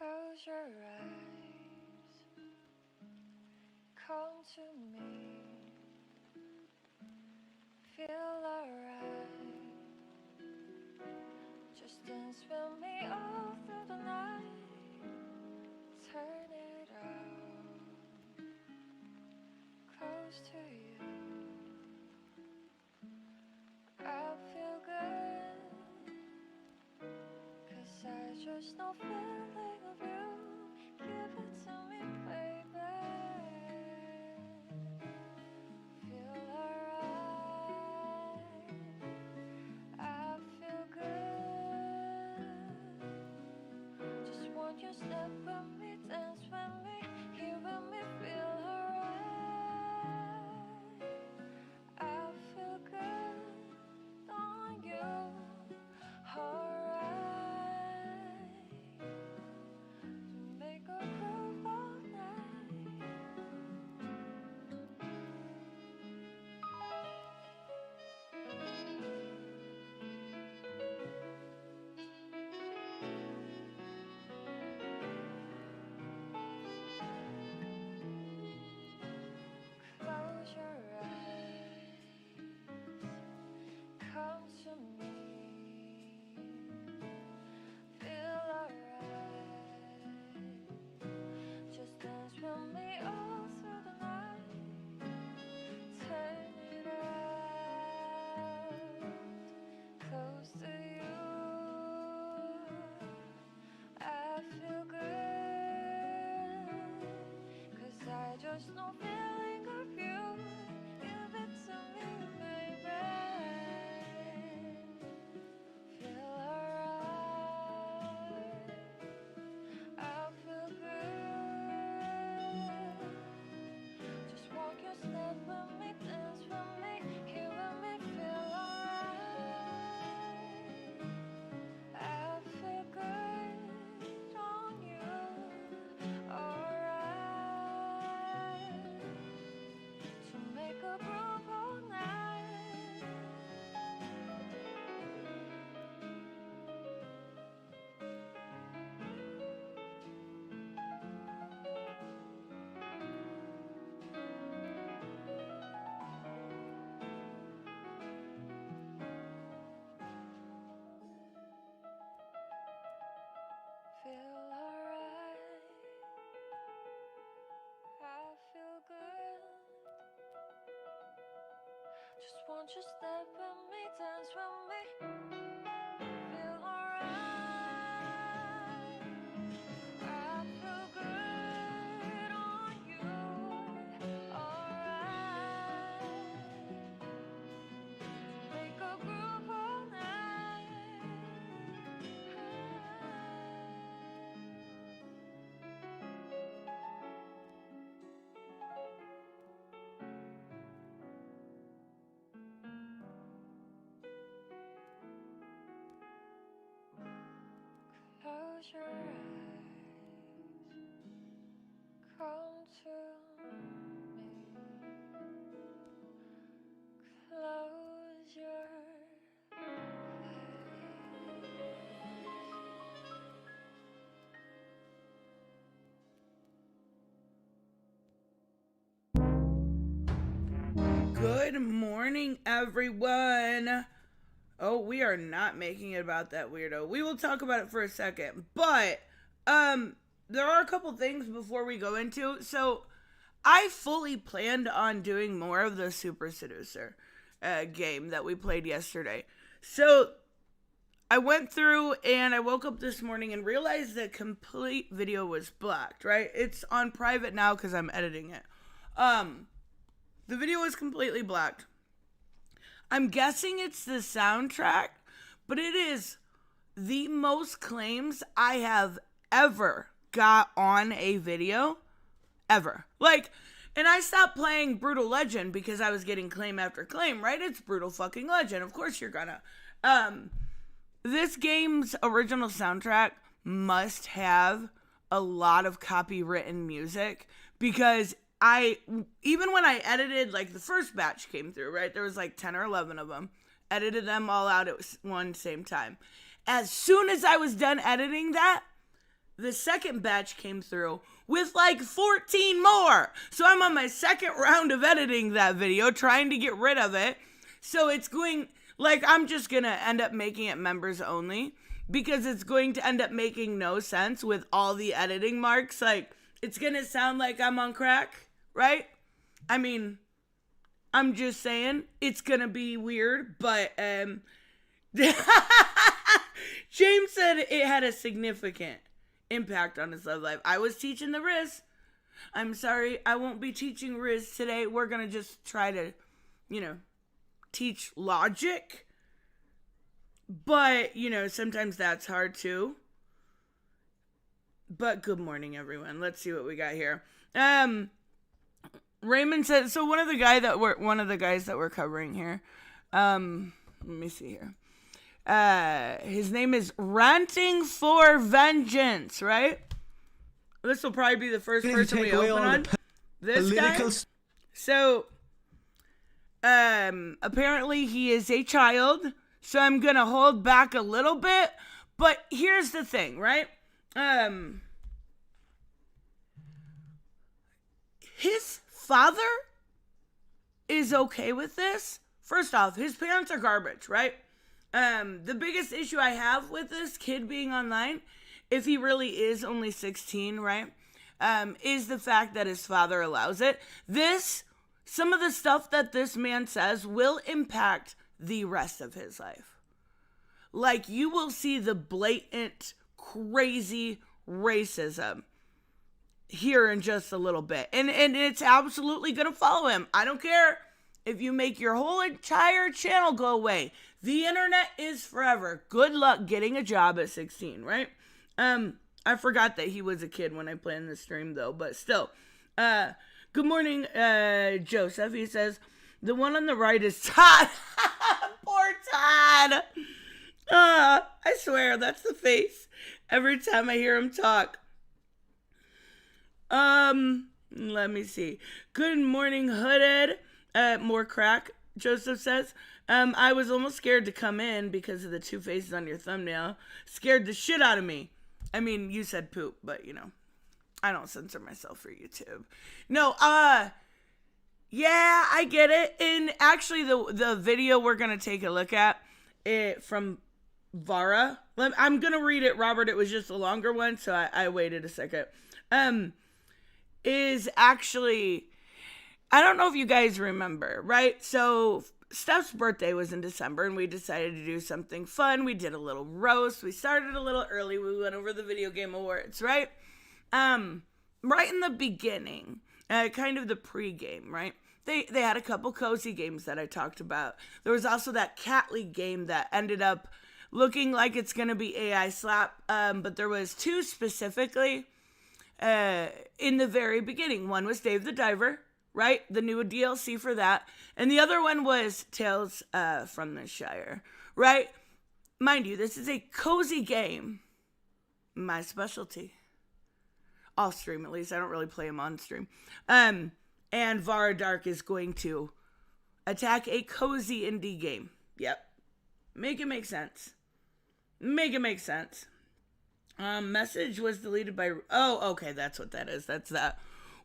Close your eyes, come to me, feel alright, just dance with me all through the night, turn it out, close to you, I feel good, 'cause I just know feeling of you, give it to me baby, feel alright, I feel good, just want you step with me, dance with me, here with me, feel alright, I feel good on you, alright, to make a groove all night. Close your eyes, come to me, feel alright, just dance with me all through the night, turn it out, close to you, I feel good, 'cause I just know feeling of you, give it to me baby, feel alright, I feel good, just want you step with me, dance with me, here with me, feel alright, I feel good on you, alright, to make a groove all night. Feel alright, I feel good, just want you step with me, dance with me, feel alright, I feel good on you, alright, make a groove all night. Close your eyes, come to me, close your Good morning, everyone. Oh, we are not making it about that weirdo. We will talk about it for a second. But, there are a couple things before we go into. So, I fully planned on doing more of the Super Seducer game that we played yesterday. So, I went through and I woke up this morning and realized the complete video was blacked, right? It's on private now because I'm editing it. The video is completely blacked. I'm guessing it's the soundtrack, but it is the most claims I have ever got on a video. Ever. Like, and I stopped playing Brutal Legend because I was getting claim after claim, right? It's Brutal fucking Legend. Of course you're gonna. This game's original soundtrack must have a lot of copywritten music because even when I edited, like the first batch came through, right? There was like 10 or 11 of them. Edited them all out at one same time. As soon as I was done editing that, the second batch came through with like 14 more. So I'm on my second round of editing that video, trying to get rid of it. So it's going, like, I'm just going to end up making it members only, because it's going to end up making no sense with all the editing marks. Like, it's going to sound like I'm on crack, right? I mean, I'm just saying, it's going to be weird, but James said it had a significant impact on his love life. I was teaching the Riz. I'm sorry, I won't be teaching Riz today. We're going to just try to, teach logic. But, sometimes that's hard too. But good morning, everyone. Let's see what we got here. Raymond said, so one of the guys that we're covering here, let me see here. His name is Ranting for Vengeance, right? This will probably be the first person we open on. This guy. So, apparently he is a child, so I'm gonna hold back a little bit. But here's the thing, right? His father is okay with this. First off, his parents are garbage, right? The biggest issue I have with this kid being online, if he really is only 16, right, is the fact that his father allows it. Some of the stuff that this man says will impact the rest of his life. Like, you will see the blatant, crazy racism here in just a little bit. And it's absolutely going to follow him. I don't care if you make your whole entire channel go away. The internet is forever. Good luck getting a job at 16, right? I forgot that he was a kid when I planned the stream, though, but still. Good morning, Joseph. He says, the one on the right is Todd. Poor Todd. I swear, that's the face every time I hear him talk. Let me see. Good morning, Hooded. More crack, Joseph says. I was almost scared to come in because of the two faces on your thumbnail. Scared the shit out of me. I mean, you said poop, but I don't censor myself for YouTube. No, yeah, I get it. And actually, the video we're gonna take a look at it from Vara. I'm gonna read it, Robert. It was just a longer one, so I waited a second. Is actually, I don't know if you guys remember, right? So Steph's birthday was in December, and we decided to do something fun. We did a little roast. We started a little early. We went over the video game awards, right? Right in the beginning, kind of the pre-game, right? They had a couple cozy games that I talked about. There was also that Cat League game that ended up looking like it's going to be AI slap, but there was two specifically in the very beginning. One was Dave the Diver, right? The new DLC for that. And the other one was Tales from the Shire, right? Mind you, this is a cozy game. My specialty. Off stream, at least. I don't really play them on stream. And Vara Dark is going to attack a cozy indie game. Yep. Make it make sense. Make it make sense. Message was deleted by... Oh, okay, that's what that is. That's that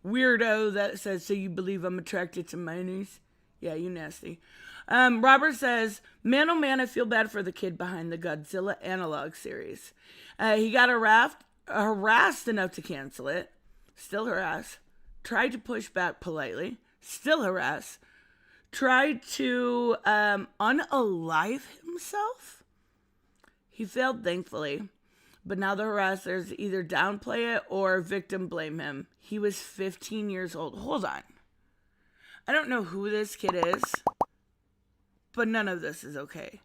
weirdo that says, so you believe I'm attracted to minors? Yeah, you nasty. Robert says, man, oh man, I feel bad for the kid behind the Godzilla analog series. He got harassed enough to cancel it. Still harass. Tried to push back politely. Still harass. Tried to unalive himself. He failed, thankfully. But now the harassers either downplay it or victim blame him. He was 15 years old. Hold on. I don't know who this kid is, but none of this is okay.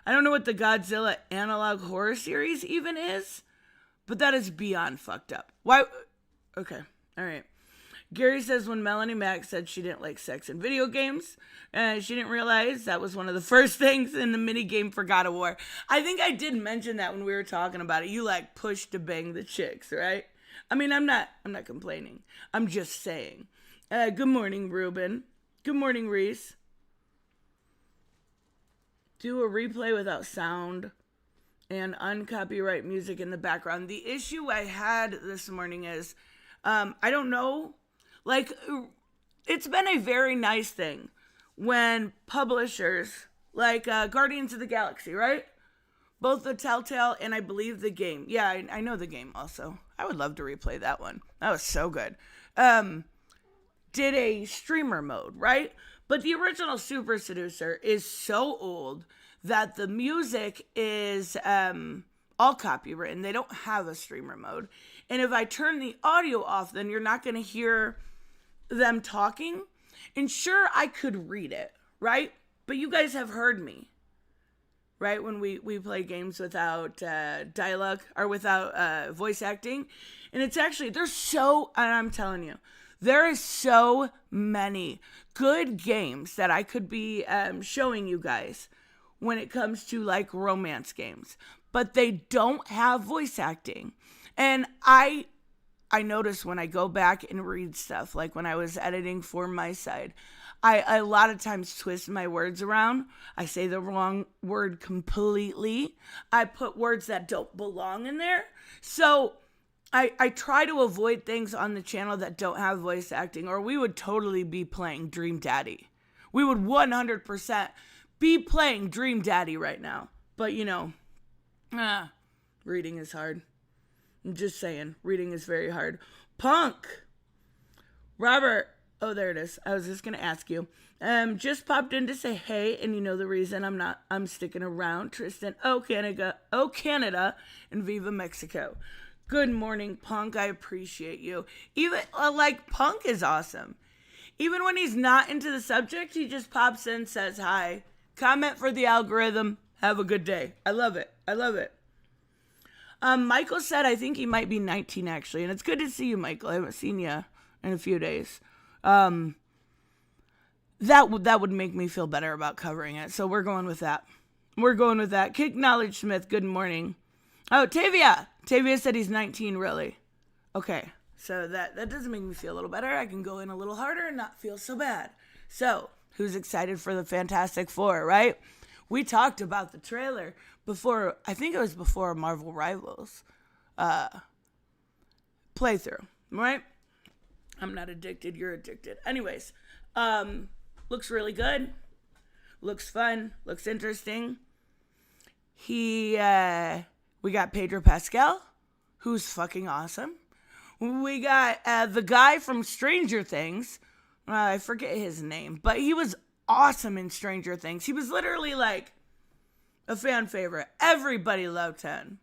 I don't know what the Godzilla analog horror series even is, but that is beyond fucked up. Why? Okay. All right. Gary says when Melanie Mack said she didn't like sex in video games, she didn't realize that was one of the first things in the minigame for God of War. I think I did mention that when we were talking about it. You like push to bang the chicks, right? I mean, I'm not complaining. I'm just saying. Good morning, Ruben. Good morning, Reese. Do a replay without sound and uncopyright music in the background. The issue I had this morning is, I don't know, like, it's been a very nice thing when publishers, like Guardians of the Galaxy, right? Both the Telltale and I believe the game. Yeah, I know the game also. I would love to replay that one. That was so good. Did a streamer mode, right? But the original Super Seducer is so old that the music is all copywritten. They don't have a streamer mode. And if I turn the audio off, then you're not going to hear them talking. And sure, I could read it, right? But you guys have heard me, right? When we play games without dialogue or without voice acting. And it's actually, and I'm telling you, there is so many good games that I could be showing you guys when it comes to like romance games, but they don't have voice acting. And I notice when I go back and read stuff, like when I was editing for my side, I a lot of times twist my words around. I say the wrong word completely. I put words that don't belong in there. So I try to avoid things on the channel that don't have voice acting, or we would totally be playing Dream Daddy. We would 100% be playing Dream Daddy right now. But reading is hard. I'm just saying, reading is very hard. Punk! Robert, oh, there it is. I was just going to ask you. Just popped in to say hey, and you know the reason I'm sticking around. Tristan, oh, Canada, and Viva Mexico. Good morning, Punk. I appreciate you. Even, Punk is awesome. Even when he's not into the subject, he just pops in, says hi. Comment for the algorithm. Have a good day. I love it. Michael said I think he might be 19, actually. And it's good to see you, Michael. I haven't seen you in a few days. That would make me feel better about covering it. So we're going with that. Kick Knowledge Smith, good morning. Oh, Tavia said he's 19, really. Okay, so that doesn't make me feel a little better. I can go in a little harder and not feel so bad. So, who's excited for the Fantastic Four, right? We talked about the trailer before, I think it was before Marvel Rivals playthrough, right? I'm not addicted, you're addicted. Anyways, looks really good. Looks fun, looks interesting. We got Pedro Pascal, who's fucking awesome. We got the guy from Stranger Things. I forget his name, but he was awesome in Stranger Things. He was literally like a fan favorite. Everybody loved him.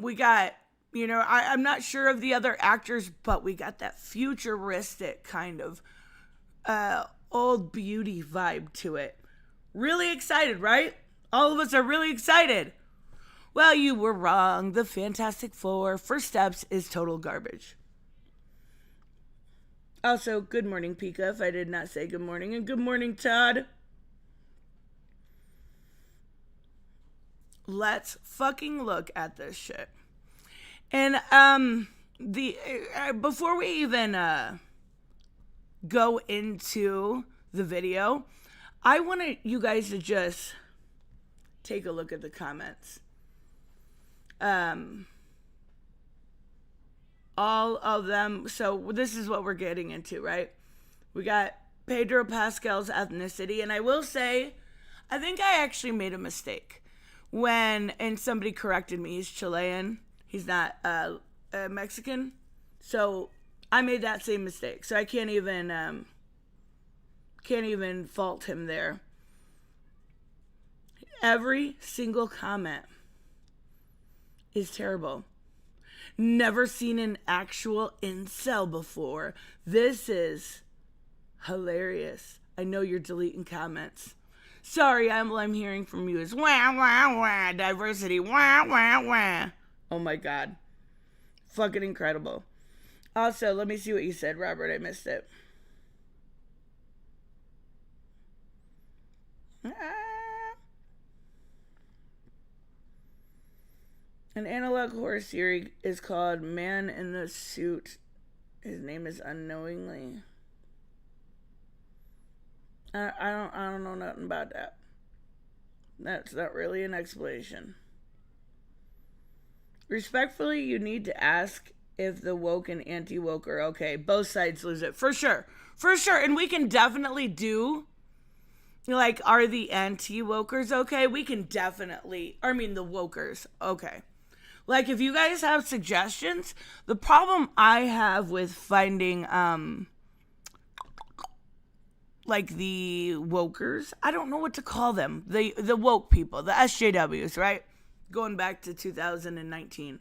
We got, I'm not sure of the other actors, but we got that futuristic kind of old beauty vibe to it. Really excited, right? All of us are really excited. Well, you were wrong. The Fantastic Four, First Steps, is total garbage. Also, good morning, Pika, if I did not say good morning. And good morning, Todd. Let's fucking look at this shit. And, before we even, go into the video, I want you guys to just take a look at the comments. All of them. So this is what we're getting into, right? We got Pedro Pascal's ethnicity, and I will say, I think I actually made a mistake and somebody corrected me. He's Chilean. He's not Mexican. So I made that same mistake. So I can't even fault him there. Every single comment is terrible. Never seen an actual incel before. This is hilarious. I know you're deleting comments. Sorry, all I'm hearing from you is wah, wah, wah, diversity, wah, wah, wah. Oh my God. Fucking incredible. Also, let me see what you said, Robert. I missed it. An analog horror series is called Man in the Suit. His name is Unknowingly. I don't know nothing about that. That's not really an explanation. Respectfully, you need to ask if the woke and anti-woke are okay. Both sides lose it. For sure. For sure. And we can definitely do, like, are the anti-wokers okay? We can definitely, the wokers, okay. Like, if you guys have suggestions, the problem I have with finding, like, the wokers, I don't know what to call them. The woke people, the SJWs, right? Going back to 2019.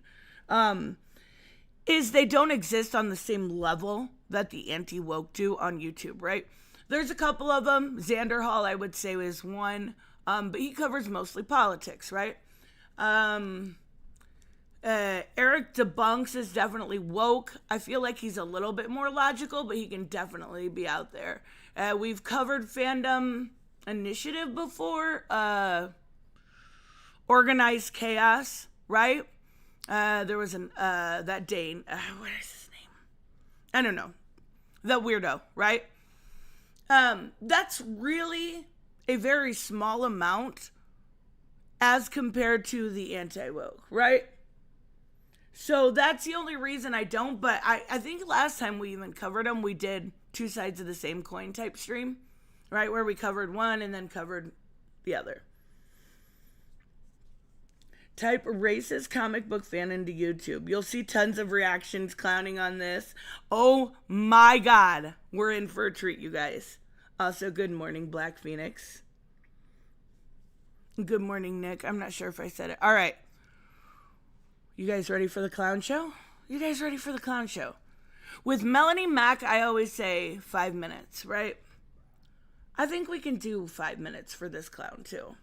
Is they don't exist on the same level that the anti-woke do on YouTube, right? There's a couple of them. Xander Hall, I would say, is one. But he covers mostly politics, right? Eric Debunks is definitely woke. I feel like he's a little bit more logical, but he can definitely be out there. We've covered Fandom Initiative before. Organized Chaos, right? There was that Dane. What is his name? I don't know. That weirdo, right? That's really a very small amount as compared to the anti-woke, right? So that's the only reason I don't, but I think last time we even covered them, we did two sides of the same coin type stream, right? Where we covered one and then covered the other. Type racist comic book fan into YouTube. You'll see tons of reactions clowning on this. Oh my God. We're in for a treat, you guys. Also, good morning, Black Phoenix. Good morning, Nick. I'm not sure if I said it. All right. You guys ready for the clown show? You guys ready for the clown show? With Melanie Mack, I always say 5 minutes, right? I think we can do 5 minutes for this clown, too.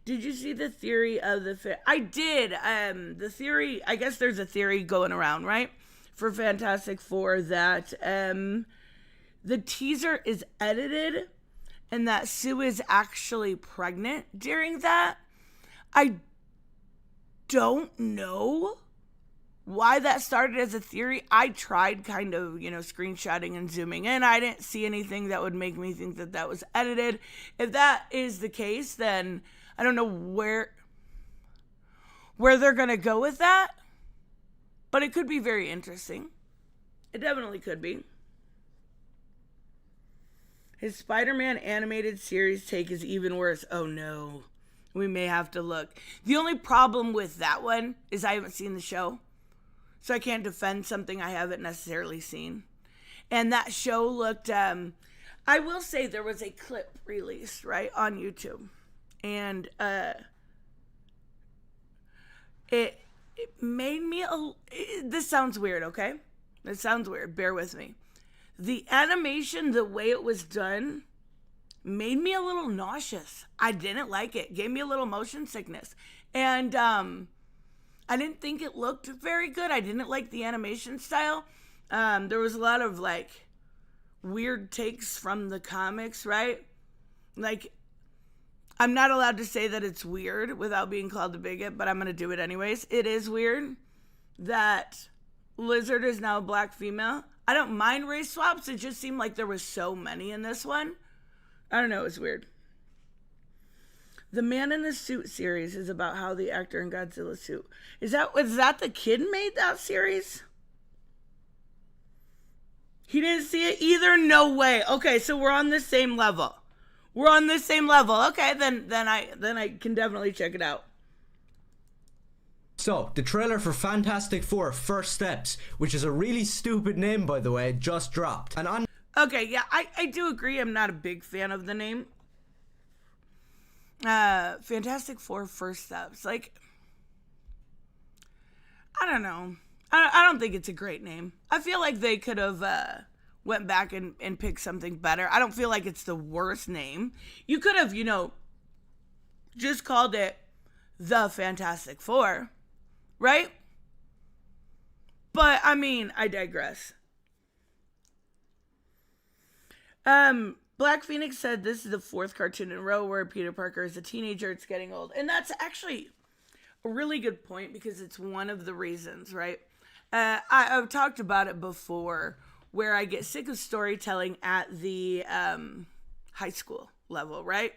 Did you see the theory of the... I did. The theory... I guess there's a theory going around, right? For Fantastic Four that the teaser is edited and that Sue is actually pregnant during that. I don't know why that started as a theory. I tried kind of, screenshotting and zooming in. I didn't see anything that would make me think that that was edited. If that is the case, then... I don't know where they're going to go with that, but it could be very interesting. It definitely could be. His Spider-Man animated series take is even worse. Oh no, we may have to look. The only problem with that one is I haven't seen the show, so I can't defend something I haven't necessarily seen. And that show looked, I will say there was a clip released, right, on YouTube. And it made me this sounds weird, okay? It sounds weird. Bear with me. The animation, the way it was done, made me a little nauseous. I didn't like it. Gave me a little motion sickness. And I didn't think it looked very good. I didn't like the animation style. There was a lot of, like, weird takes from the comics, right? Like... I'm not allowed to say that it's weird without being called a bigot, but I'm going to do it anyways. It is weird that Lizard is now a black female. I don't mind race swaps. It just seemed like there was so many in this one. I don't know. It was weird. The Man in the Suit series is about how the actor in Godzilla suit. Was that the kid made that series? He didn't see it either? No way. Okay, so we're on the same level. We're on the same level. Okay, then I can definitely check it out. So, the trailer for Fantastic Four First Steps, which is a really stupid name, by the way, just dropped. Okay, yeah, I do agree. I'm not a big fan of the name. Fantastic Four First Steps. Like, I don't know. I don't think it's a great name. I feel like they could have... went back and picked something better. I don't feel like it's the worst name. You could have, just called it The Fantastic Four, right? But, I digress. Black Phoenix said this is the fourth cartoon in a row where Peter Parker is a teenager. It's getting old. And that's actually a really good point because it's one of the reasons, right? I've talked about it before, where I get sick of storytelling at the high school level, right?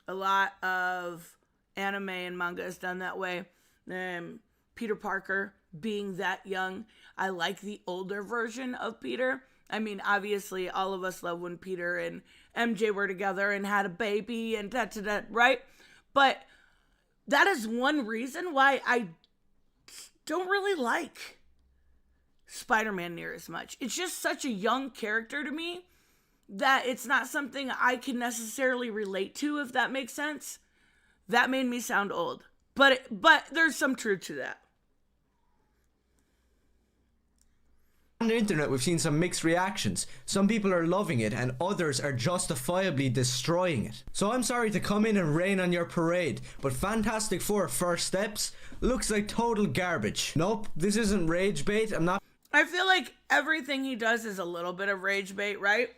A lot of anime and manga is done that way. Peter Parker being that young. I like the older version of Peter. I mean, obviously, all of us love when Peter and MJ were together and had a baby and da-da-da, right? But that is one reason why I don't really like Spider-Man near as much. It's just such a young character to me that it's not something I can necessarily relate to, if that makes sense. That made me sound old. But there's some truth to that. On the internet, we've seen some mixed reactions. Some people are loving it and others are justifiably destroying it. So I'm sorry to come in and rain on your parade, but Fantastic Four First Steps looks like total garbage. Nope, this isn't rage bait. I feel like everything he does is a little bit of rage bait, right?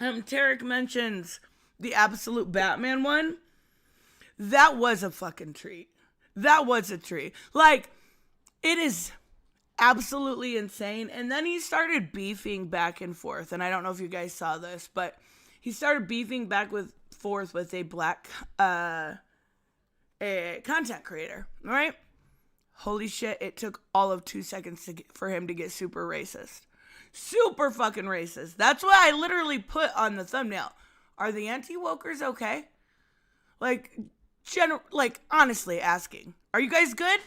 Tarek mentions the Absolute Batman one. That was a fucking treat. That was a treat. Like, it is absolutely insane. And then he started beefing back and forth. And I don't know if you guys saw this, but he started beefing back with forth with a black a content creator, right? Holy shit, it took all of 2 seconds for him to get super racist. Super fucking racist. That's what I literally put on the thumbnail. Are the anti-wokers okay? Like, honestly asking. Are you guys good?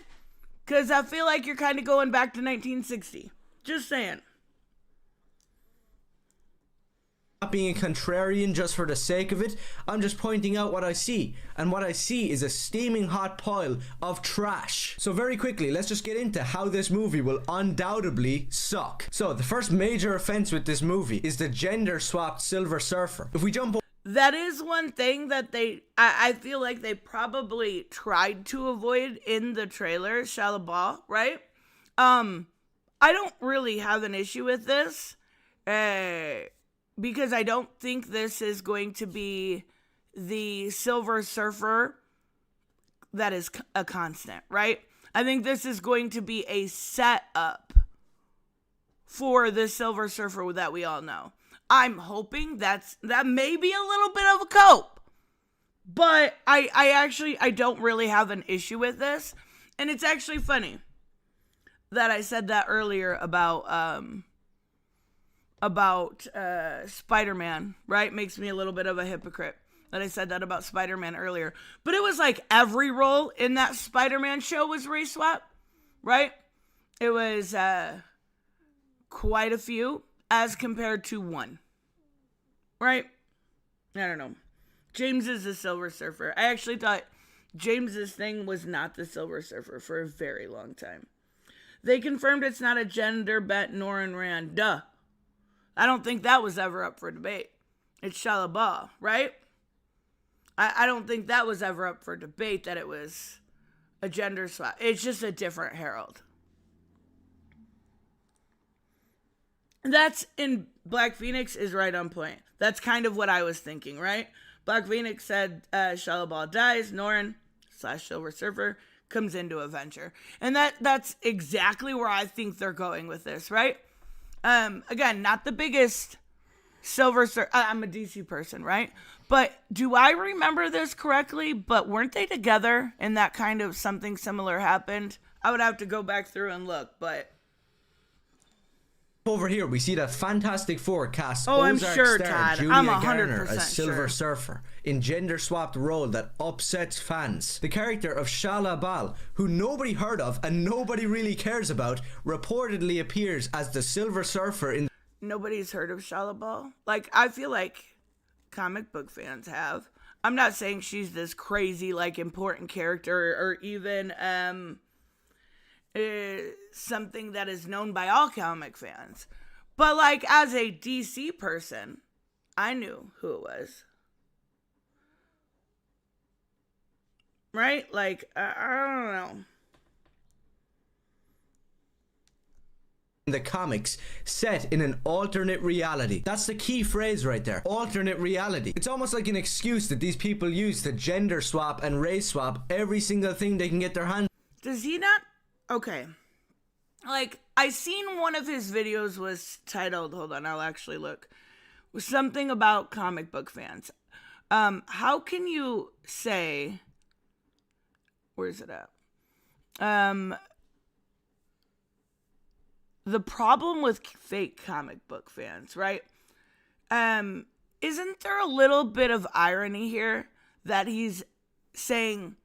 Because I feel like you're kind of going back to 1960. Just saying. Not being a contrarian just for the sake of it, I'm just pointing out what I see, and what I see is a steaming hot pile of trash. So very quickly, let's just get into how this movie will undoubtedly suck. So the first major offense with this movie is the gender swapped Silver Surfer. If we jump that is one thing that I feel like they probably tried to avoid in the trailer, Shia LaBeouf, right? I don't really have an issue with this. Because I don't think this is going to be the Silver Surfer that is a constant, right? I think this is going to be a setup for the Silver Surfer that we all know. I'm hoping that may be a little bit of a cope. But I don't really have an issue with this. And it's actually funny that I said that earlier about Spider-Man, right? Makes me a little bit of a hypocrite that I said that about Spider-Man earlier. But it was like every role in that Spider-Man show was race swap, right? It was quite a few as compared to one, right? I don't know. James is the Silver Surfer. I actually thought James's thing was not the Silver Surfer for a very long time. They confirmed it's not a gender bent Norrin Rand. Duh. I don't think that was ever up for debate. It's Shia LaBeouf, right? I don't think that was ever up for debate that it was a gender swap. It's just a different Herald. That's in Black Phoenix is right on point. That's kind of what I was thinking, right? Black Phoenix said Shia LaBeouf dies, Norrin / Silver Surfer comes into Avenger. And that's exactly where I think they're going with this, right? Again, not the biggest Silver Surfer. I'm a DC person, right? But do I remember this correctly? But weren't they together and that kind of something similar happened? I would have to go back through and look, but over here, we see that Fantastic Four cast I'm Ozark sure, star Todd. Julia I'm Garner 100% as Silver sure. Surfer in gender-swapped role that upsets fans. The character of Shia LaBeouf, who nobody heard of and nobody really cares about, reportedly appears as the Silver Surfer in... Nobody's heard of Shia LaBeouf. Like, I feel like comic book fans have. I'm not saying she's this crazy, like, important character or even something that is known by all comic fans. But, like, as a DC person, I knew who it was. Right? Like, I don't know. The comics set in an alternate reality. That's the key phrase right there. Alternate reality. It's almost like an excuse that these people use to gender swap and race swap every single thing they can get their hands. Does he not? Okay. Like, I seen one of his videos was titled, hold on, I'll actually look, was something about comic book fans. How can you say, where's it at? the problem with fake comic book fans, right? Isn't there a little bit of irony here that he's saying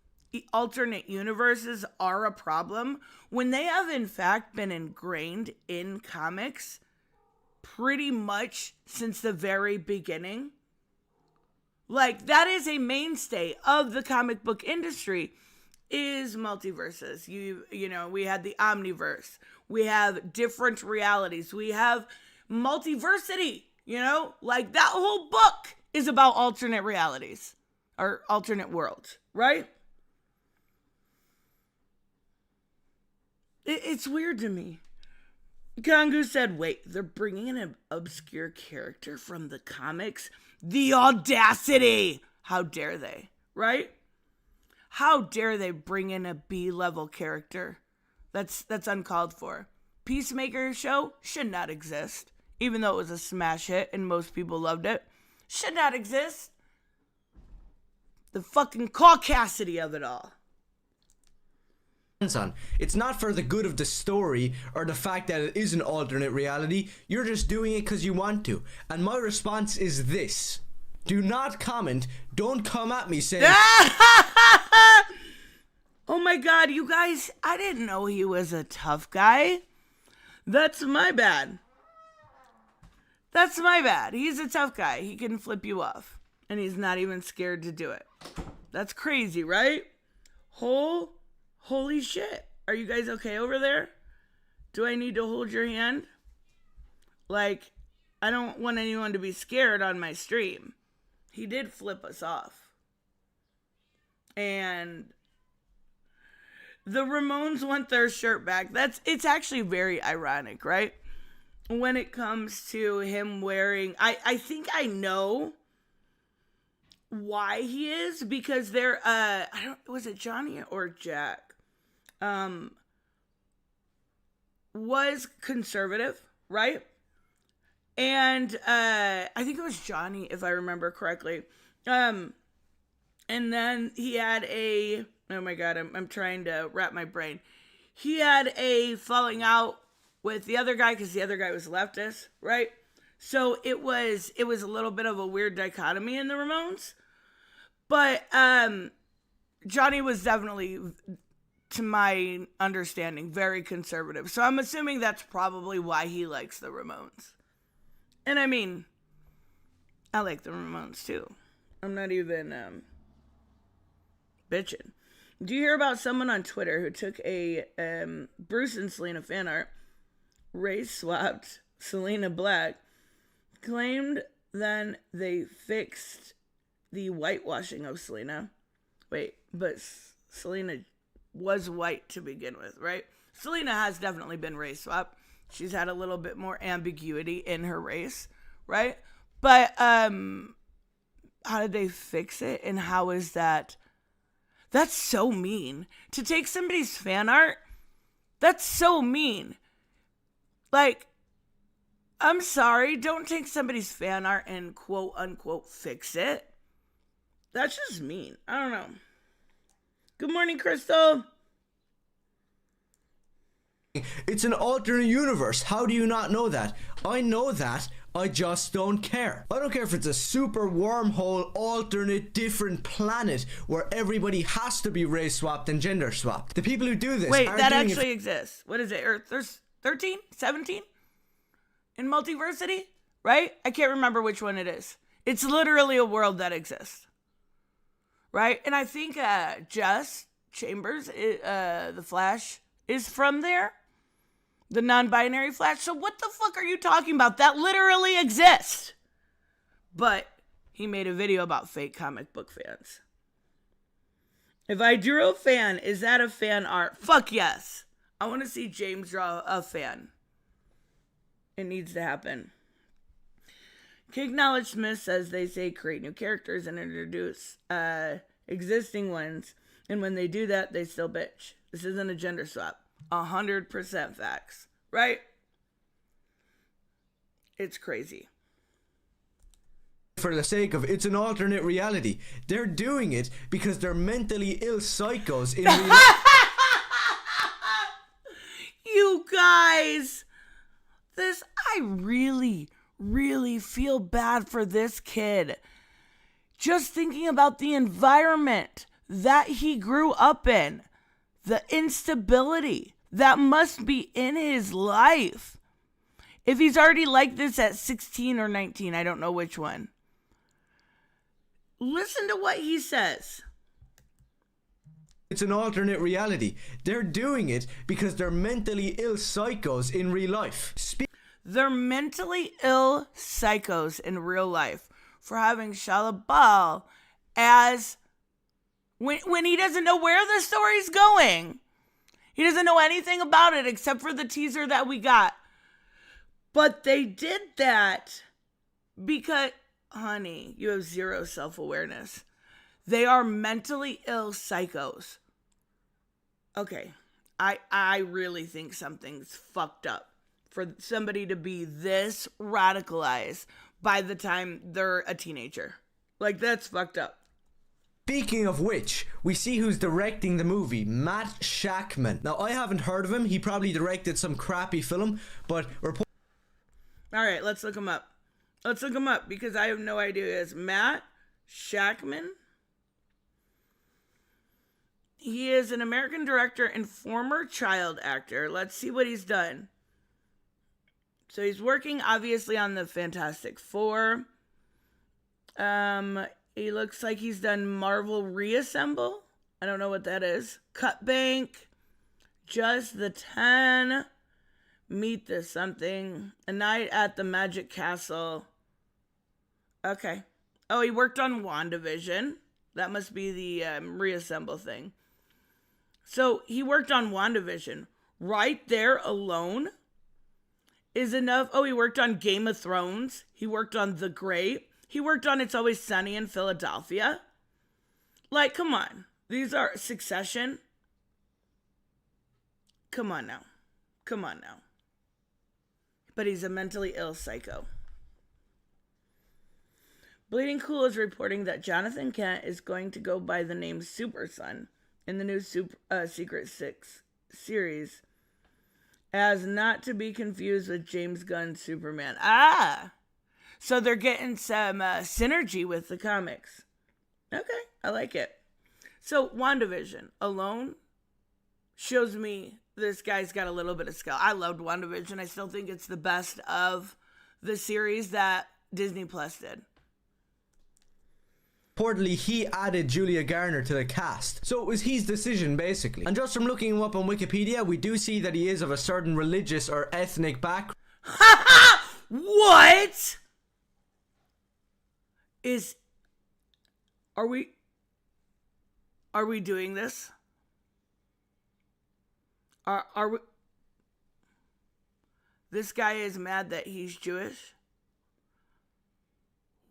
alternate universes are a problem when they have in fact been ingrained in comics pretty much since the very beginning? Like, that is a mainstay of the comic book industry, is multiverses. You know, we had the omniverse. We have different realities. We have multiversity, you know? Like, that whole book is about alternate realities or alternate worlds, right? It's weird to me. Kangu said, wait, they're bringing in an obscure character from the comics? The audacity! How dare they, right? How dare they bring in a B-level character? That's uncalled for. Peacemaker show should not exist, even though it was a smash hit and most people loved it. Should not exist. The fucking caucasity of it all. On. It's not for the good of the story or the fact that it is an alternate reality. You're just doing it because you want to. And my response is this. Do not comment. Don't come at me saying... Oh my god, you guys, I didn't know he was a tough guy. That's my bad. That's my bad. He's a tough guy. He can flip you off. And he's not even scared to do it. That's crazy, right? Holy shit. Are you guys okay over there? Do I need to hold your hand? Like, I don't want anyone to be scared on my stream. He did flip us off. And the Ramones want their shirt back. It's actually very ironic, right? When it comes to him wearing... I think I know why he is, because they're... was it Johnny or Jack? Was conservative, right? And I think it was Johnny, if I remember correctly. And then he had a... Oh my god, I'm trying to wrap my brain. He had a falling out with the other guy because the other guy was leftist, right? So it was a little bit of a weird dichotomy in the Ramones. But Johnny was definitely, to my understanding, very conservative. So I'm assuming that's probably why he likes the Ramones. And I mean, I like the Ramones too. I'm not even bitching. Do you hear about someone on Twitter who took a Bruce and Selena fan art, race swapped Selena black, claimed then they fixed the whitewashing of Selena? Wait, but Selena was white to begin with, right? Selena has definitely been race swapped. She's had a little bit more ambiguity in her race, right? But how did they fix it? And how is that? That's so mean. To take somebody's fan art, that's so mean. Like, I'm sorry, don't take somebody's fan art and quote unquote fix it. That's just mean. I don't know. Good morning, Crystal. It's an alternate universe. How do you not know that? I know that. I just don't care. I don't care if it's a super wormhole, alternate, different planet where everybody has to be race swapped and gender swapped. The people who do this... Wait, that actually exists. What is it? There's 13? 17? In Multiversity? Right? I can't remember which one it is. It's literally a world that exists. Right? And I think Jess Chambers, the Flash, is from there. The non-binary Flash. So what the fuck are you talking about? That literally exists. But he made a video about fake comic book fans. If I drew a fan, is that a fan art? Fuck yes. I want to see James draw a fan. It needs to happen. King Knowledge Smith says they say create new characters and introduce existing ones. And when they do that, they still bitch. This isn't a gender swap. 100% facts, right? It's crazy. For the sake of it's an alternate reality. They're doing it because they're mentally ill psychos in real You guys. I really, really feel bad for this kid. Just thinking about the environment that he grew up in, the instability that must be in his life. If he's already like this at 16 or 19, I don't know which one. Listen to what he says. It's an alternate reality. They're doing it because they're mentally ill psychos in real life. They're mentally ill psychos in real life for having Shia LaBeouf as when he doesn't know where the story's going. He doesn't know anything about it except for the teaser that we got. But they did that because, honey, you have zero self-awareness. They are mentally ill psychos. Okay, I really think something's fucked up for somebody to be this radicalized by the time they're a teenager. Like, that's fucked up. Speaking of which, we see who's directing the movie, Matt Shackman. Now, I haven't heard of him. He probably directed some crappy film, but All right, let's look him up. Let's look him up because I have no idea who he is. Matt Shackman. He is an American director and former child actor. Let's see what he's done. So he's working obviously on the Fantastic Four. He looks like he's done Marvel Reassemble. I don't know what that is. Cut Bank. Just the 10. Meet the something. A Night at the Magic Castle. Okay. Oh, he worked on WandaVision. That must be the Reassemble thing. So he worked on WandaVision. Right there alone is enough. Oh, he worked on Game of Thrones. He worked on The Great. He worked on It's Always Sunny in Philadelphia. Like, come on. These are Succession. Come on now. Come on now. But he's a mentally ill psycho. Bleeding Cool is reporting that Jonathan Kent is going to go by the name Super Son in the new Secret Six series, as not to be confused with James Gunn's Superman. So they're getting some synergy with the comics. Okay, I like it. So WandaVision alone shows me this guy's got a little bit of skill. I loved WandaVision. I still think it's the best of the series that Disney Plus did. reportedly he added Julia Garner to the cast. So it was his decision, basically. And just from looking him up on Wikipedia, we do see that he is of a certain religious or ethnic background. What? Are we doing this? Are we? This guy is mad that he's Jewish?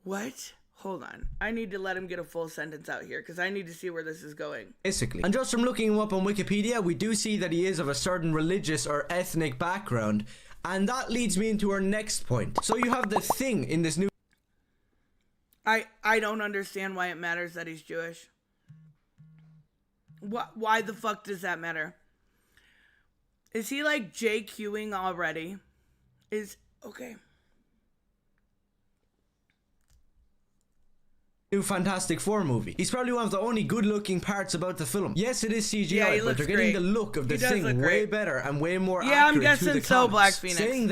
What? Hold on. I need to let him get a full sentence out here because I need to see where this is going. Basically. And just from looking him up on Wikipedia, we do see that he is of a certain religious or ethnic background. And that leads me into our next point. So you have the thing in this new... I don't understand why it matters that he's Jewish. Why the fuck does that matter? Is he like JQing already? Okay. New Fantastic Four movie. He's probably one of the only good looking parts about the film. Yes, it is CGI, but they're getting the look of the thing way better and way more accurate I'm to guessing the so, comics. Black Phoenix. Saying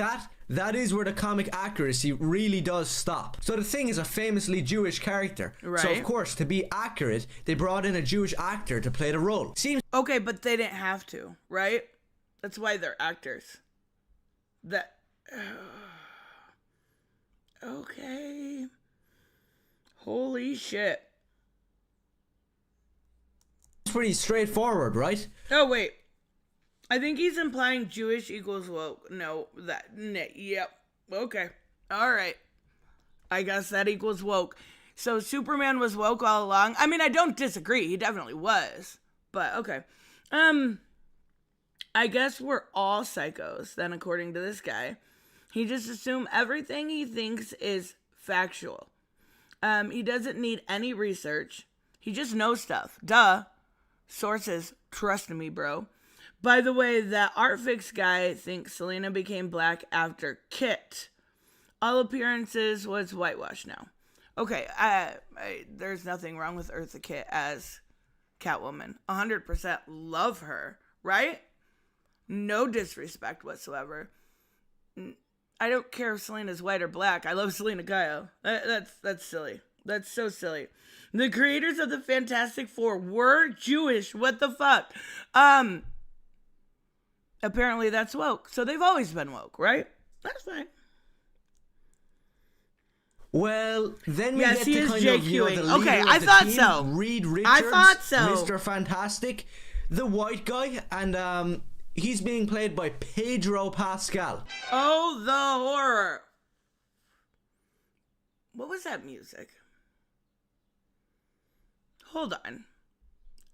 that is where the comic accuracy really does stop. So the thing is a famously Jewish character. Right. So of course, to be accurate, they brought in a Jewish actor to play the role. Seems okay, but they didn't have to, right? That's why they're actors. Okay. Holy shit. it's pretty straightforward, right? Oh, wait. I think he's implying Jewish equals woke. Yep. Okay. All right. I guess that equals woke. So Superman was woke all along. I mean, I don't disagree. He definitely was. But, okay. I guess we're all psychos, then, according to this guy. He just assumes everything he thinks is factual. He doesn't need any research. He just knows stuff. Duh. Sources, trust me, bro. By the way, that Artfix guy thinks Selena became black after Kit. All appearances was whitewashed now. Okay, there's nothing wrong with Eartha Kitt as Catwoman. 100% love her, right? No disrespect whatsoever. I don't care if Selena's white or black. I love Selena Kyle. That's silly. That's so silly. The creators of the Fantastic Four were Jewish. What the fuck? Apparently that's woke. So they've always been woke, right? That's fine. Well, then we Yes, get he to is kind of, you know, JQing. the leader Okay, of I the thought team, so. Reed Richards, I thought so. Mr. Fantastic, the white guy, and he's being played by Pedro Pascal. Oh, the horror. What was that music? Hold on.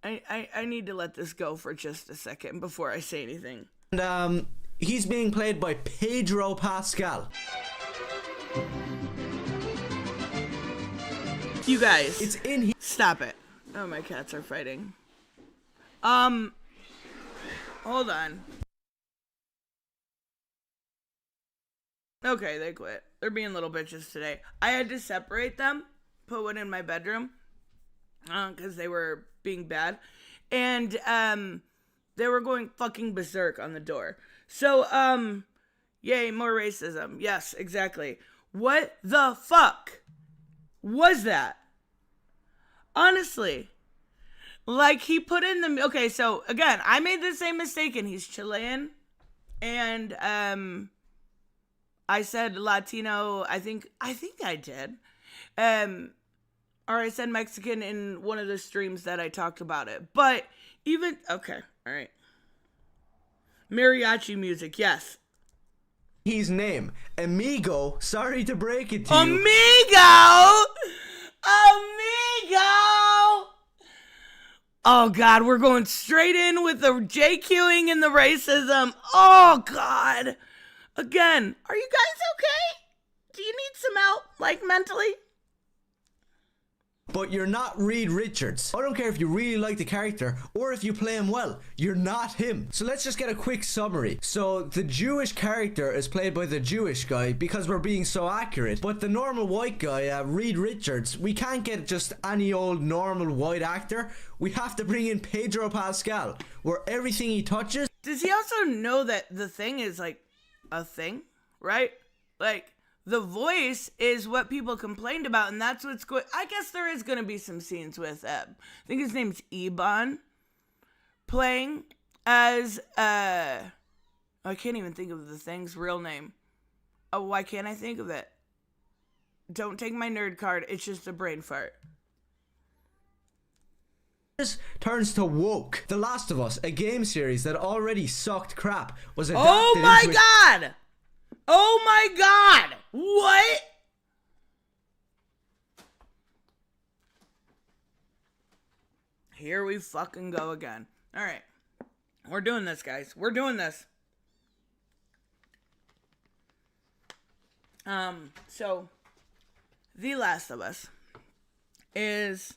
I need to let this go for just a second before I say anything. And he's being played by Pedro Pascal. You guys, It's in here. stop it. Oh, my cats are fighting. Hold on. Okay, they quit. They're being little bitches today. I had to separate them, put one in my bedroom, because they were being bad. And, they were going fucking berserk on the door. So, yay, more racism. Yes, exactly. What the fuck was that? Honestly. Like, he put in the... Okay, so, again, I made the same mistake, and he's Chilean. And, I said Latino, I think I did. Or I said Mexican in one of the streams that I talked about it. But even... Okay, alright. Mariachi music, yes. His name, Amigo. Sorry to break it to you. Amigo! Oh, God, we're going straight in with the JQing and the racism. Oh, God. Again, are you guys okay? Do you need some help, like, mentally? But you're not Reed Richards. I don't care if you really like the character or if you play him well. You're not him. So let's just get a quick summary. So the Jewish character is played by the Jewish guy because we're being so accurate. But the normal white guy, Reed Richards, we can't get just any old normal white actor. We have to bring in Pedro Pascal, where everything he touches... Does he also know that the thing is, like, a thing? Right? Like... The voice is what people complained about, and that's what's going... I guess there is going to be some scenes with, I think his name's Eban, playing as, I can't even think of the thing's real name. Oh, why can't I think of it? Don't take my nerd card, it's just a brain fart. turns to woke. The Last of Us, a game series that already sucked crap, was adapted Oh my into god! Oh my god! What? Here we fucking go again. Alright. We're doing this, guys. We're doing this. So, The Last of Us is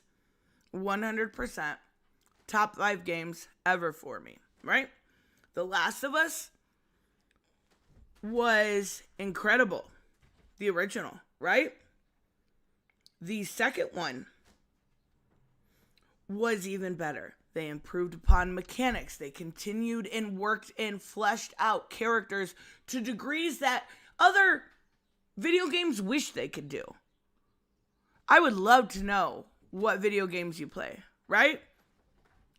100% top 5 games ever for me, right? The Last of Us was incredible. The original, right? The second one was even better. They improved upon mechanics. They continued and worked and fleshed out characters to degrees that other video games wish they could do. I would love to know what video games you play, right?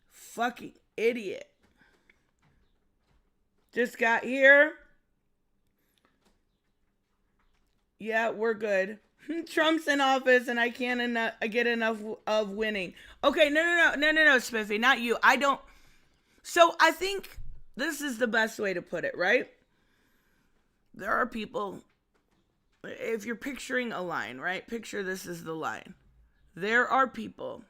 Fucking idiot. Just got here. Yeah, we're good. Trump's in office and I can't get enough of winning. Okay, no, Spiffy, not you. I don't. So I think this is the best way to put it, right? There are people, if you're picturing a line, right? Picture this is the line. There are people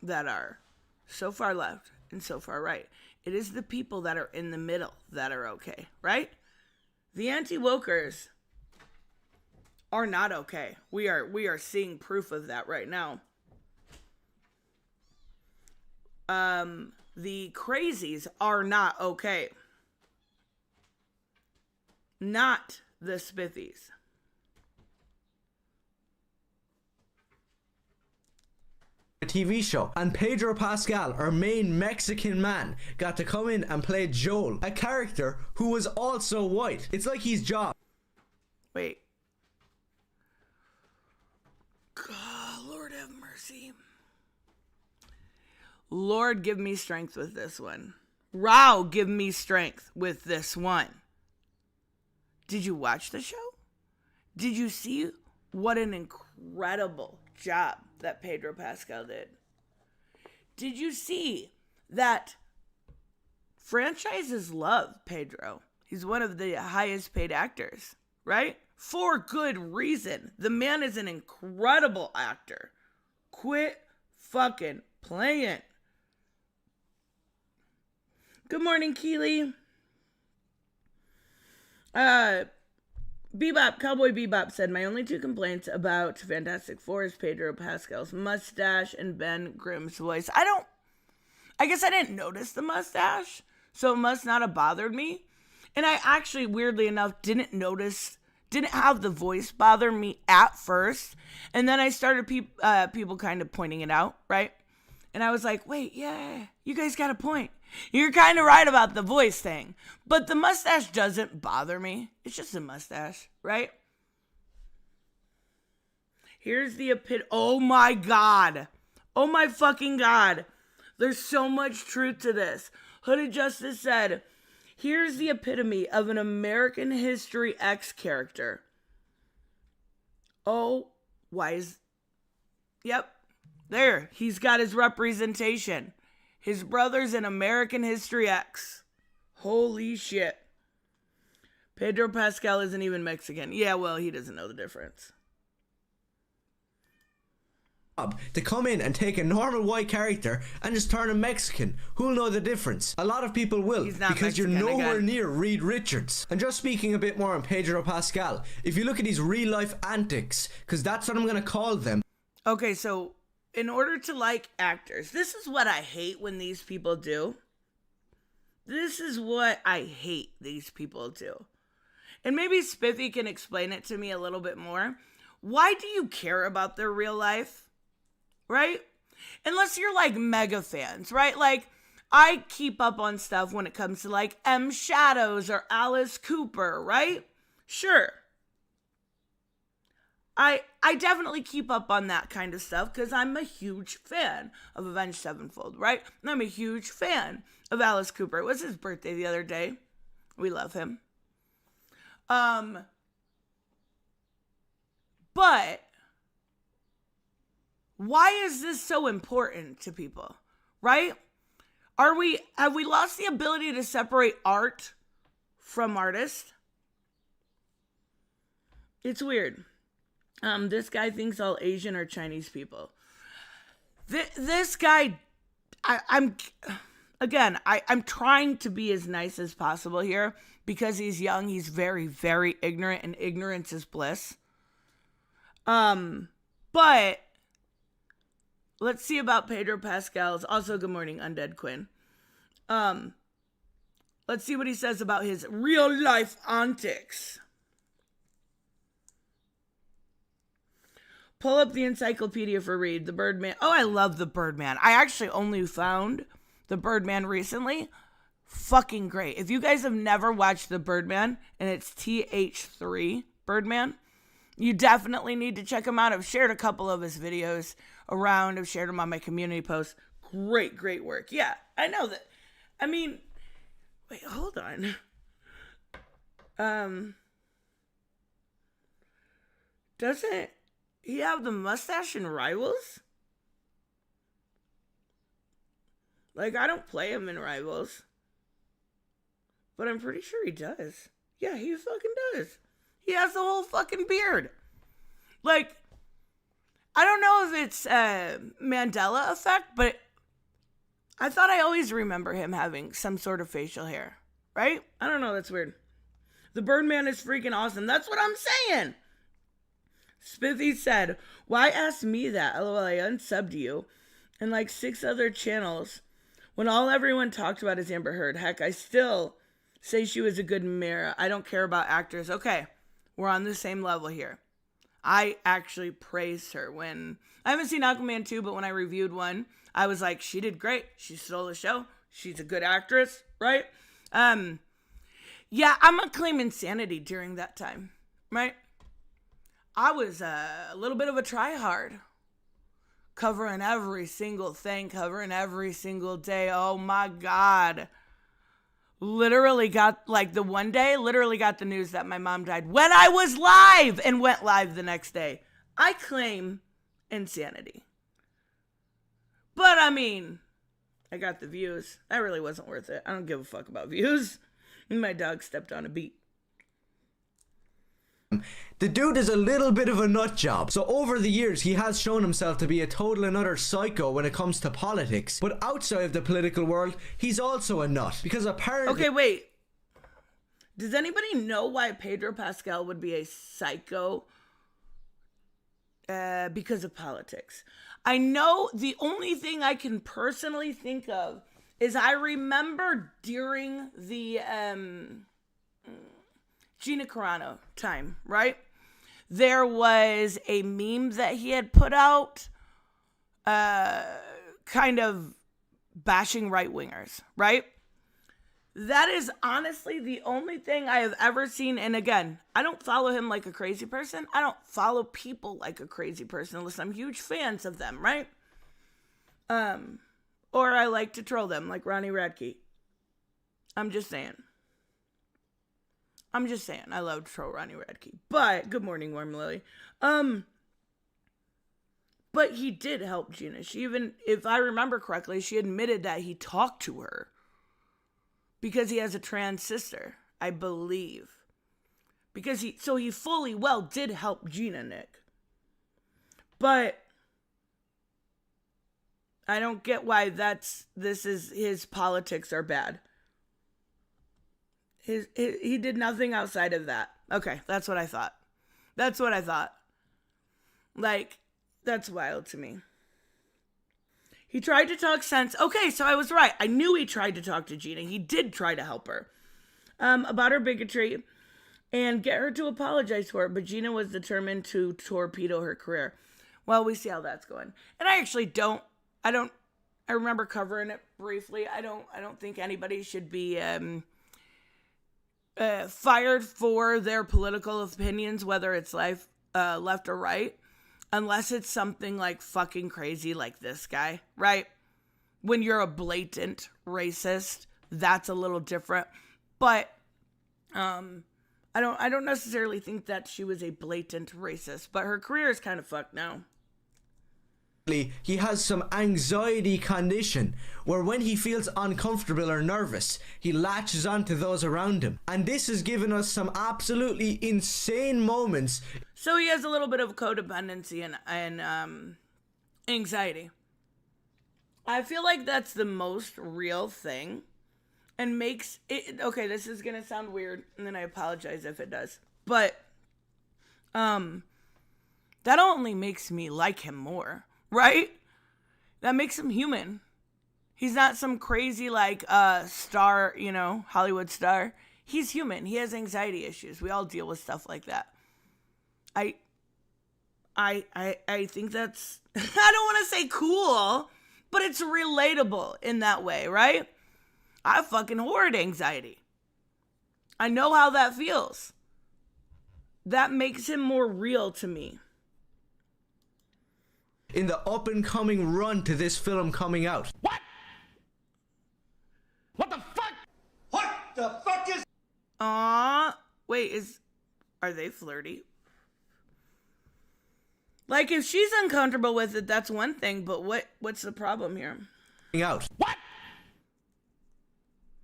that are so far left and so far right. It is the people that are in the middle that are okay, right? The anti-wokers are not okay. We are seeing proof of that right now. the crazies are not okay. Not the spithies. A TV show, and Pedro Pascal, our main Mexican man, got to come in and play Joel, a character who was also white. It's like his job. Wait. God, Lord have mercy. Lord, give me strength with this one. Rao, give me strength with this one. Did you watch the show? Did you see what an incredible job that Pedro Pascal did? Did you see that franchises love Pedro? He's one of the highest paid actors, right? For good reason. The man is an incredible actor. Quit fucking playing. Good morning, Keely. Bebop, Cowboy Bebop said, my only two complaints about Fantastic Four is Pedro Pascal's mustache and Ben Grimm's voice. I guess I didn't notice the mustache, so it must not have bothered me. And I actually, weirdly enough, didn't have the voice bother me at first. And then I started people kind of pointing it out, right? And I was like, wait, yeah, you guys got a point. You're kind of right about the voice thing. But the mustache doesn't bother me. It's just a mustache, right? Here's the oh my God. Oh my fucking God. There's so much truth to this. Hooded Justice said, here's the epitome of an American History X character. Oh, yep. There, he's got his representation. His brother's in American History X. Holy shit. Pedro Pascal isn't even Mexican. Yeah, well, he doesn't know the difference. To come in and take a normal white character and just turn him Mexican. Who'll know the difference? A lot of people will, because Mexican, you're nowhere again. near Reed Richards. And just speaking a bit more on Pedro Pascal, if you look at his real life antics, because that's what I'm going to call them. Okay, so in order to like actors, this is what I hate when these people do. This is what I hate these people do. And maybe Spiffy can explain it to me a little bit more. Why do you care about their real life? Right? Unless you're like mega fans, right? Like, I keep up on stuff when it comes to like M. Shadows or Alice Cooper, right? Sure. I definitely keep up on that kind of stuff because I'm a huge fan of Avenged Sevenfold, right? And I'm a huge fan of Alice Cooper. It was his birthday the other day. We love him. But why is this so important to people, right? Have we lost the ability to separate art from artist? It's weird. This guy thinks all Asian are Chinese people. This guy, I'm trying to be as nice as possible here because he's young. He's very, very ignorant, and ignorance is bliss. But let's see about Pedro Pascal's. Also, good morning, Undead Quinn. Let's see what he says about his real life antics. Pull up the encyclopedia for Reed. The Birdman. Oh, I love the Birdman. I actually only found the Birdman recently. Fucking great. If you guys have never watched the Birdman, and it's TH3 Birdman, you definitely need to check him out. I've shared a couple of his videos around. I've shared them on my community posts. Great, great work. Yeah, I know that. I mean, wait, hold on. Doesn't he have the mustache in Rivals? Like, I don't play him in Rivals, but I'm pretty sure he does. Yeah, he fucking does. He has the whole fucking beard. Like, I don't know if it's Mandela effect, but I thought I always remember him having some sort of facial hair, right? I don't know, that's weird. The Birdman is freaking awesome. That's what I'm saying. Spiffy said, why ask me that? LOL, I unsubbed you. And like 6 other channels When all everyone talked about is Amber Heard, heck, I still say she was a good mirror. I don't care about actors. Okay, we're on the same level here. I actually praised her when I haven't seen Aquaman 2, but when I reviewed one, I was like, she did great. She stole the show. She's a good actress, right? Yeah, I'm gonna claim insanity during that time, right? I was a little bit of a tryhard, covering every single thing, covering every single day. Oh my God. Literally got, like, the one day, literally got the news that my mom died when I was live and went live the next day. I claim insanity. But I mean, I got the views. That really wasn't worth it. I don't give a fuck about views. And my dog stepped on a beat. The dude is a little bit of a nut job. So over the years, he has shown himself to be a total and utter psycho when it comes to politics. But outside of the political world, he's also a nut. Because apparently... Okay, wait. Does anybody know why Pedro Pascal would be a psycho? Because of politics. I know the only thing I can personally think of is I remember during the Gina Carano time, right? There was a meme that he had put out kind of bashing right-wingers, right? That is honestly the only thing I have ever seen. And again, I don't follow him like a crazy person. I don't follow people like a crazy person unless I'm huge fans of them, right? Or I like to troll them like Ronnie Radke. I'm just saying. I love to troll Ronnie Radke. But, good morning, Warm Lily. But he did help Gina. She even, if I remember correctly, she admitted that he talked to her. Because he has a trans sister, I believe. Because he fully well did help Gina, Nick. But I don't get why his politics are bad. He did nothing outside of that. Okay, that's what I thought. Like, that's wild to me. He tried to talk sense. Okay, so I was right. I knew he tried to talk to Gina. He did try to help her about her bigotry and get her to apologize for it. But Gina was determined to torpedo her career. Well, we see how that's going. And I actually I remember covering it briefly. I don't think anybody should be fired for their political opinions, whether it's left or right. Unless it's something like fucking crazy like this guy, right? When you're a blatant racist, that's a little different. But I don't necessarily think that she was a blatant racist, but her career is kind of fucked now. He has some anxiety condition where when he feels uncomfortable or nervous, he latches onto those around him. And this has given us some absolutely insane moments. So he has a little bit of codependency and anxiety. I feel like that's the most real thing and makes it, okay, this is going to sound weird and then I apologize if it does. But that only makes me like him more. Right? That makes him human. He's not some crazy like star, Hollywood star. He's human. He has anxiety issues. We all deal with stuff like that. I think that's I don't want to say cool, but it's relatable in that way, right? I fucking hoard anxiety. I know how that feels. That makes him more real to me. In the up and coming run to this film coming out. What? What the fuck? What the fuck is... Wait, are they flirty? Like, if she's uncomfortable with it, that's one thing, but what's the problem here? Out. What?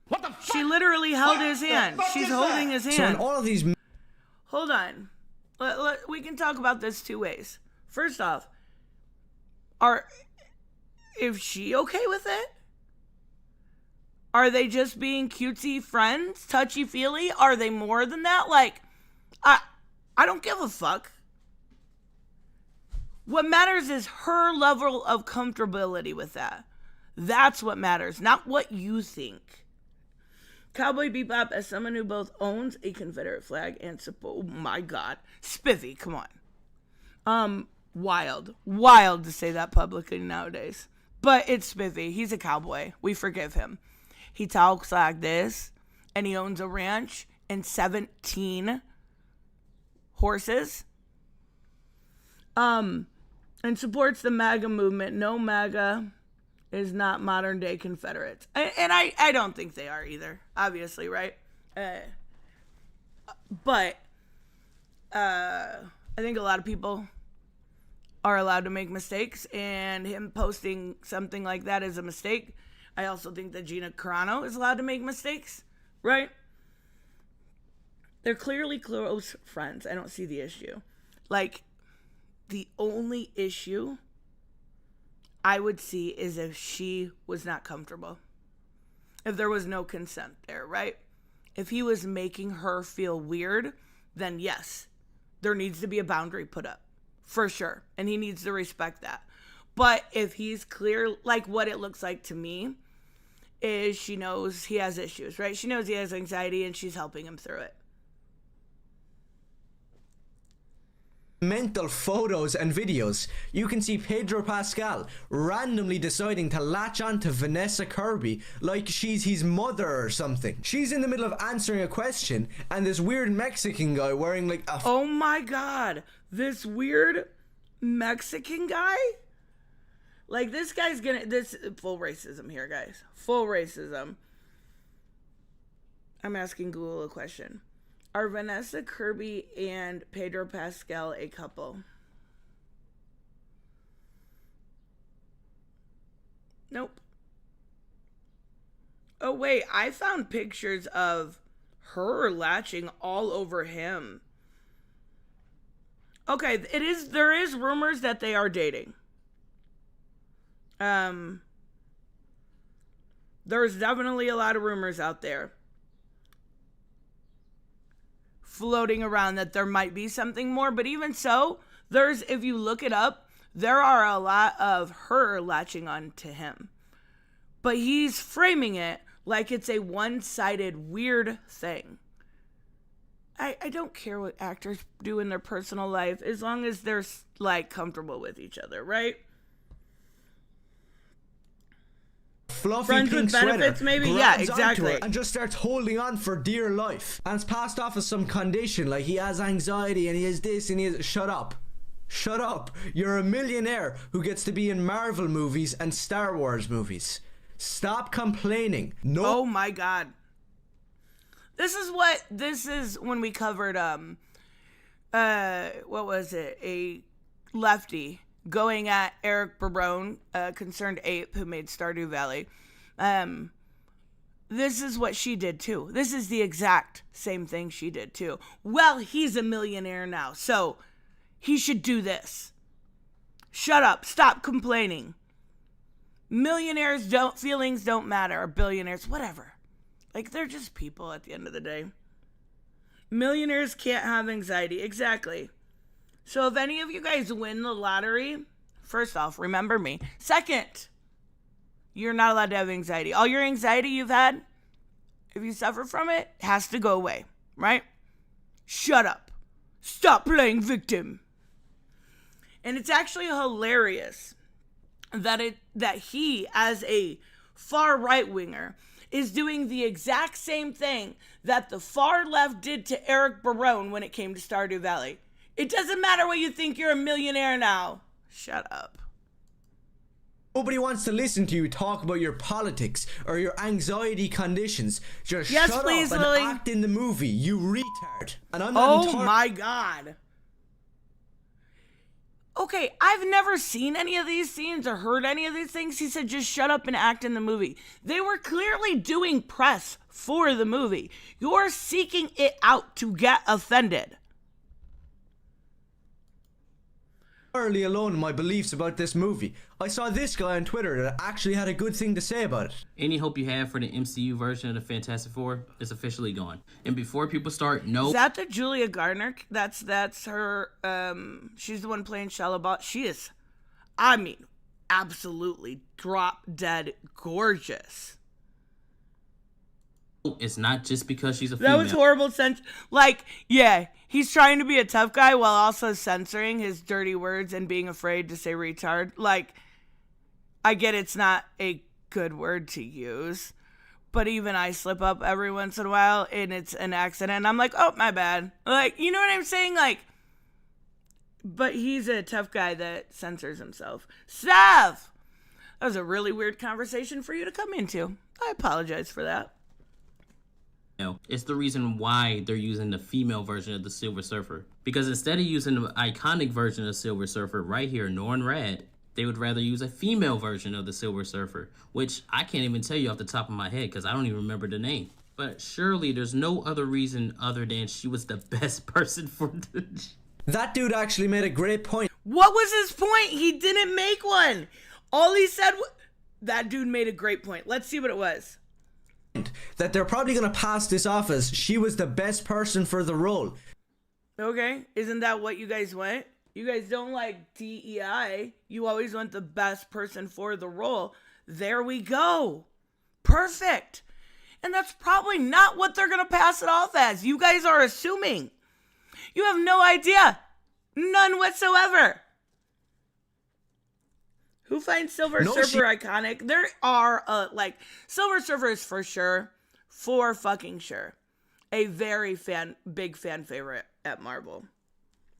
What the fuck? She literally held his hand. She's holding his hand. So in all of these... Hold on. We can talk about this two ways. First off, is she okay with it? Are they just being cutesy friends, touchy-feely? Are they more than that? Like, I don't give a fuck. What matters is her level of comfortability with that. That's what matters, not what you think. Cowboy Bebop, as someone who both owns a Confederate flag and support, oh my God, spiffy, come on. Wild to say that publicly nowadays, but it's spiffy. He's a cowboy. We forgive him. He talks like this, and he owns a ranch and 17 horses. And supports the MAGA movement. No, MAGA is not modern day Confederates. And I don't think they are either, obviously, right? But I think a lot of people are allowed to make mistakes, and him posting something like that is a mistake. I also think that Gina Carano is allowed to make mistakes, right? They're clearly close friends. I don't see the issue. Like, the only issue I would see is if she was not comfortable. If there was no consent there, right? If he was making her feel weird, then yes, there needs to be a boundary put up. For sure. And he needs to respect that. But if he's clear, like what it looks like to me, is she knows he has issues, right? She knows he has anxiety and she's helping him through it. Mental photos and videos, you can see Pedro Pascal randomly deciding to latch on to Vanessa Kirby like she's his mother or something. She's in the middle of answering a question, and this weird Mexican guy wearing like a oh my God, this weird Mexican guy? Like, this guy's this full racism here, guys. Full racism. I'm asking Google a question. Are Vanessa Kirby and Pedro Pascal a couple? Nope. Oh, wait. I found pictures of her latching all over him. Okay, there is rumors that they are dating. There's definitely a lot of rumors out there floating around that there might be something more, but even so, if you look it up, there are a lot of her latching on to him. But he's framing it like it's a one-sided weird thing. I don't care what actors do in their personal life as long as they're like comfortable with each other, right? fluffy Friends pink with benefits, sweater, maybe? Yeah, grabs onto exactly. it and just starts holding on for dear life. And it's passed off as some condition, like he has anxiety and he has this and he has... Shut up. Shut up. You're a millionaire who gets to be in Marvel movies and Star Wars movies. Stop complaining. No. Oh my God. This is when we covered, what was it? A lefty going at Eric Barone, Concerned Ape, who made Stardew Valley. This is what she did too. This is the exact same thing she did too. Well, he's a millionaire now, so he should do this. Shut up. Stop complaining. Millionaires feelings don't matter, or billionaires, whatever. Like, they're just people at the end of the day. Millionaires can't have anxiety. Exactly. So if any of you guys win the lottery, first off, remember me. Second, you're not allowed to have anxiety. All your anxiety you've had, if you suffer from it, has to go away, right? Shut up. Stop playing victim. And it's actually hilarious that he, as a far right winger, is doing the exact same thing that the far left did to Eric Barone when it came to Stardew Valley. It doesn't matter what you think, you're a millionaire now. Shut up. Nobody wants to listen to you talk about your politics or your anxiety conditions. Just yes, shut please, up Lily. and act in the movie, you retard. And I'm not my God. Okay, I've never seen any of these scenes or heard any of these things. He said, just shut up and act in the movie. They were clearly doing press for the movie. You're seeking it out to get offended. Entirely alone in my beliefs about this movie. I saw this guy on Twitter that actually had a good thing to say about it. Any hope you have for the MCU version of the Fantastic Four is officially gone. And before people start, no. Is that the Julia Garner? That's her. She's the one playing Shia LaBeouf. She is, I mean, absolutely drop dead gorgeous. It's not just because she's a That female. was horrible sense. Like, yeah, he's trying to be a tough guy while also censoring his dirty words and being afraid to say retard. Like, I get it's not a good word to use, but even I slip up every once in a while and it's an accident. And I'm like, oh, my bad. Like, you know what I'm saying? Like, but he's a tough guy that censors himself. Sav! That was a really weird conversation for you to come into. I apologize for that. It's the reason why they're using the female version of the Silver Surfer. Because instead of using the iconic version of Silver Surfer right here, Norn Rad, they would rather use a female version of the Silver Surfer, which I can't even tell you off the top of my head because I don't even remember the name. But surely there's no other reason other than she was the best person for the... That dude actually made a great point. What was his point? He didn't make one. All he said was... That dude made a great point. Let's see what it was. That they're probably going to pass this off as she was the best person for the role. Okay, isn't that what you guys want? You guys don't like DEI. You always want the best person for the role. There we go. Perfect. And that's probably not what they're going to pass it off as. You guys are assuming. You have no idea. None whatsoever. Who finds Silver Surfer iconic? There are, Silver Surfer is for sure, for fucking sure, a very big fan favorite at Marvel.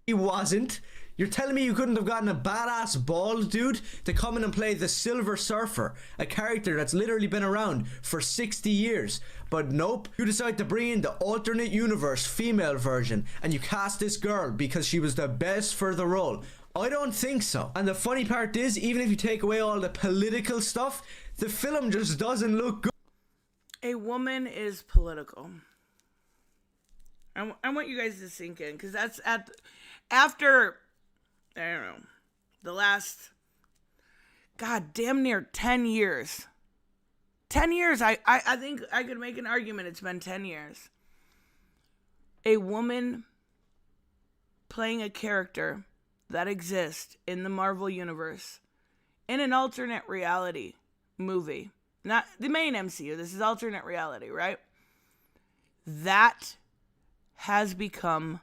He wasn't. You're telling me you couldn't have gotten a badass bald dude to come in and play the Silver Surfer, a character that's literally been around for 60 years. But nope, you decide to bring in the alternate universe female version and you cast this girl because she was the best for the role. I don't think so. And the funny part is, even if you take away all the political stuff, the film just doesn't look good. A woman is political. I want you guys to sink in, because that's after, I don't know, the last, god, damn near 10 years. 10 years, I think I could make an argument it's been 10 years. A woman playing a character that exists in the Marvel Universe in an alternate reality movie. Not the main MCU. This is alternate reality, right? That has become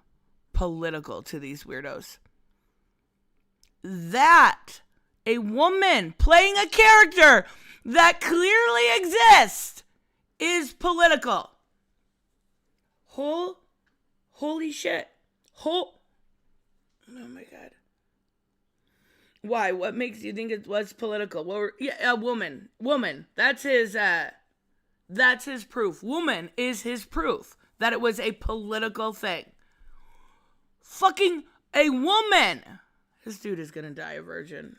political to these weirdos. That a woman playing a character that clearly exists is political. Holy shit. Oh my god. Why? What makes you think it was political? Well, yeah, a woman. That's his proof. Woman is his proof that it was a political thing. Fucking a woman. This dude is gonna die a virgin.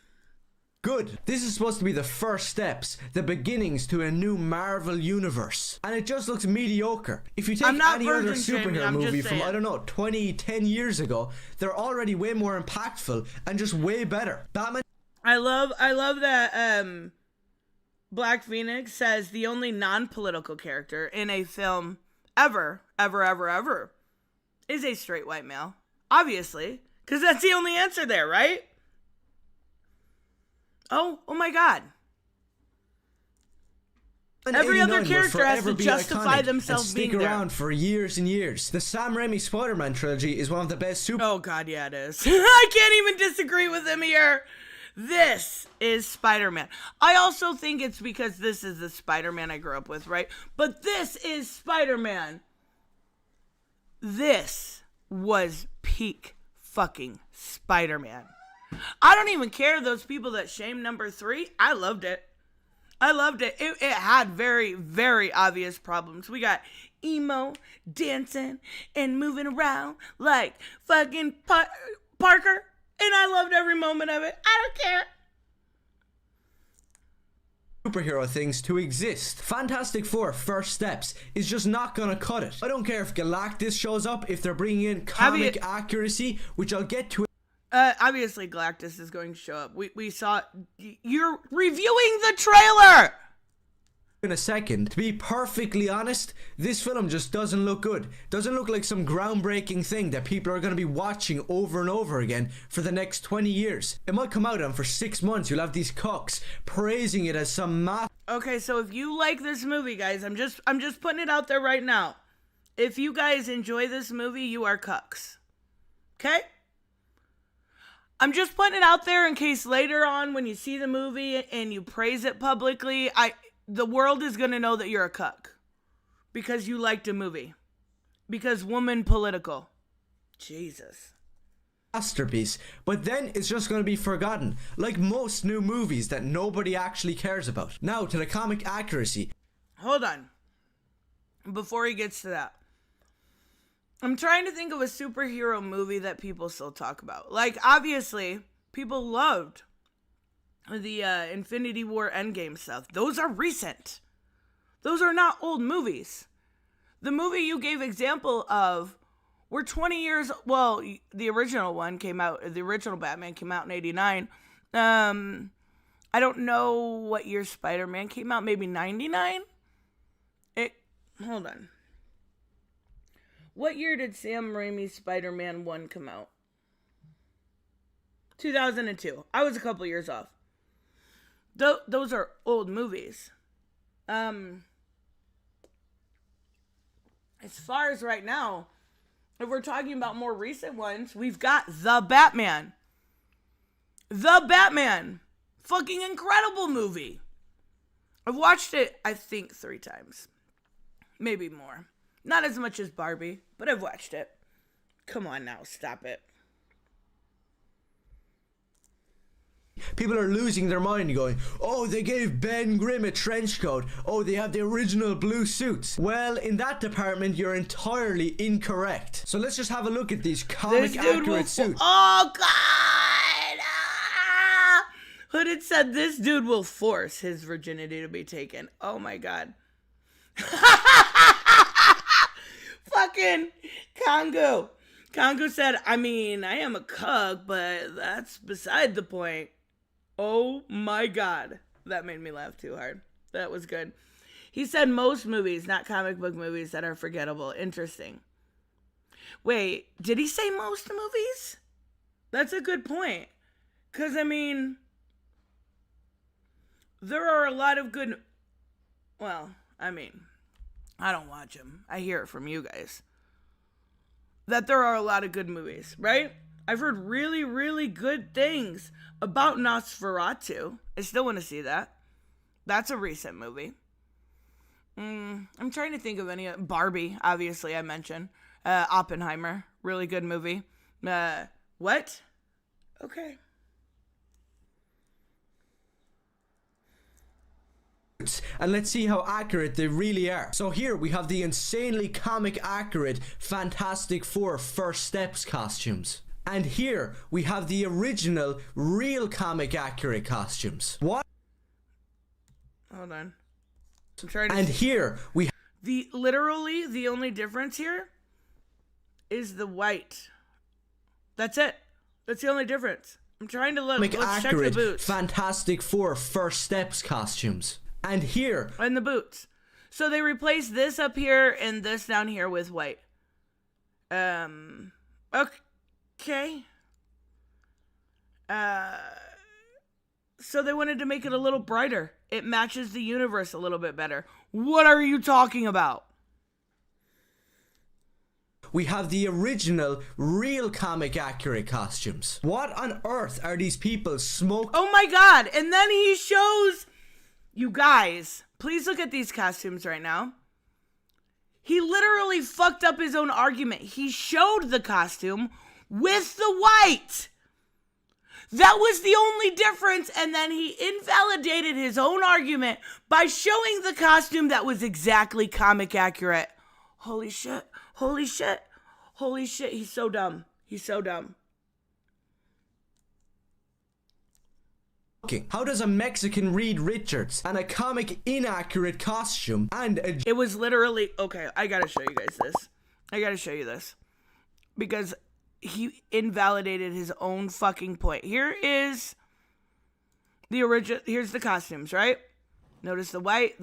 Good. This is supposed to be the first steps, the beginnings to a new Marvel universe. And it just looks mediocre. If you take any other superhero movie from, I don't know, 10 years ago, they're already way more impactful and just way better. Batman. I love that Black Phoenix says the only non-political character in a film ever is a straight white male. Obviously. Because that's the only answer there, right? Oh my god. Every other character has to justify themselves being there. Stick around for years and years. The Sam Raimi Spider-Man trilogy is one of the best Oh god, yeah it is. I can't even disagree with him here. This is Spider-Man. I also think it's because this is the Spider-Man I grew up with, right? But this is Spider-Man. This was peak fucking Spider-Man. I don't even care those people that shame number 3. I loved it. It had very, very obvious problems. We got emo, dancing, and moving around like fucking Parker. And I loved every moment of it. I don't care. Superhero things to exist. Fantastic Four First Steps is just not gonna cut it. I don't care if Galactus shows up, if they're bringing in comic accuracy, which I'll get to. Obviously Galactus is going to show up. We saw, you're reviewing the trailer. in a second. To be perfectly honest, this film just doesn't look good. Doesn't look like some groundbreaking thing that people are going to be watching over and over again for the next 20 years. It might come out and for 6 months you'll have these cucks praising it as some Okay, so if you like this movie, guys, I'm just putting it out there right now. If you guys enjoy this movie, you are cucks. Okay? I'm just putting it out there in case later on when you see the movie and you praise it publicly, the world is going to know that you're a cuck. Because you liked a movie. Because woman political. Jesus. masterpiece, but then it's just going to be forgotten, like most new movies that nobody actually cares about. Now to the comic accuracy. Hold on. Before he gets to that, I'm trying to think of a superhero movie that people still talk about. Like, obviously, people loved the Infinity War Endgame stuff. Those are recent. Those are not old movies. The movie you gave example of were 20 years... Well, the original one came out... The original Batman came out in 89. I don't know what year Spider-Man came out. Maybe 99? Hold on. What year did Sam Raimi's Spider-Man 1 come out? 2002. I was a couple years off. Those are old movies. As far as right now, if we're talking about more recent ones, we've got The Batman. The Batman. Fucking incredible movie. I've watched it, I think, 3 times. Maybe more. Not as much as Barbie, but I've watched it. Come on now, stop it. People are losing their mind going, oh, they gave Ben Grimm a trench coat. Oh, they have the original blue suits. Well, in that department, you're entirely incorrect. So let's just have a look at these comic accurate suits. Oh, God! Ah! Hooded said this dude will force his virginity to be taken. Oh, my God. Fucking Kongo. Kongo said, I mean, I am a cuck, but that's beside the point. Oh my God. That made me laugh too hard. That was good. He said most movies, not comic book movies, that are forgettable. Interesting. Wait, did he say most movies? That's a good point. Because, I mean, there are a lot of good... Well, I mean, I don't watch them. I hear it from you guys. That there are a lot of good movies, right? I've heard really, really good things about Nosferatu. I still want to see that. That's a recent movie. I'm trying to think of any... Barbie, obviously, I mentioned. Oppenheimer, really good movie. What? Okay. And let's see how accurate they really are. So here we have the insanely comic accurate Fantastic Four First Steps costumes. And here we have the original real comic accurate costumes. What? Hold on. I'm trying to... And here we... Literally, the only difference here is the white. That's it. That's the only difference. I'm trying to look. Let's check the boots. Fantastic Four First Steps costumes. And here... And the boots. So they replaced this up here and this down here with white. Okay. So they wanted to make it a little brighter. It matches the universe a little bit better. What are you talking about? We have the original, real comic accurate costumes. What on earth are these people smoking? Oh my God. And then he shows... You guys, please look at these costumes right now. He literally fucked up his own argument. He showed the costume with the white. That was the only difference, and then he invalidated his own argument by showing the costume that was exactly comic accurate. Holy shit. Holy shit. Holy shit. He's so dumb. He's so dumb. How does a Mexican Reed Richards and a comic inaccurate costume and a... It was literally... Okay, I gotta show you guys this. I gotta show you this. Because he invalidated his own fucking point. Here is the original... Here's the costumes, right? Notice the white,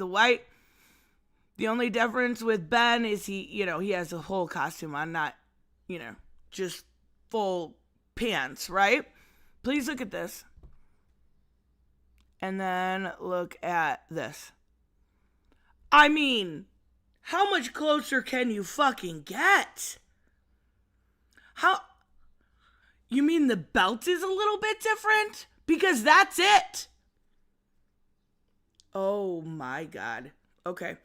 The only difference with Ben is he has a whole costume on, not, just full pants, right? Please look at this. And then look at this. I mean, how much closer can you fucking get? You mean the belt is a little bit different? Because that's it. Oh my God. Okay.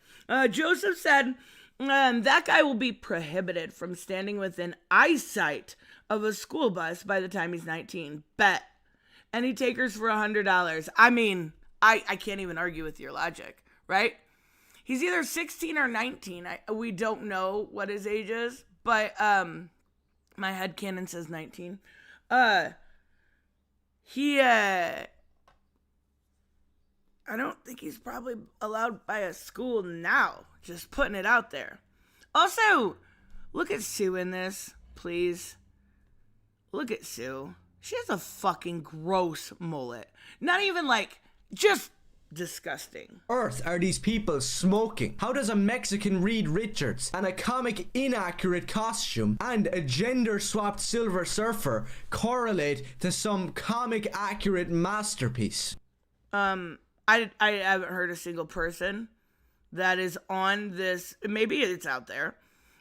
Joseph said, that guy will be prohibited from standing within eyesight of a school bus by the time he's 19. Bet. Any takers for $100? I mean, I can't even argue with your logic, right? He's either 16 or 19. We don't know what his age is, but my headcanon says 19. I don't think he's probably allowed by a school now. Just putting it out there. Also, look at Sue in this, please. Look at Sue. She has a fucking gross mullet. Not even just disgusting. Earth are these people smoking? How does a Mexican Reed Richards and a comic inaccurate costume and a gender swapped Silver Surfer correlate to some comic accurate masterpiece? I haven't heard a single person that is on this. Maybe it's out there,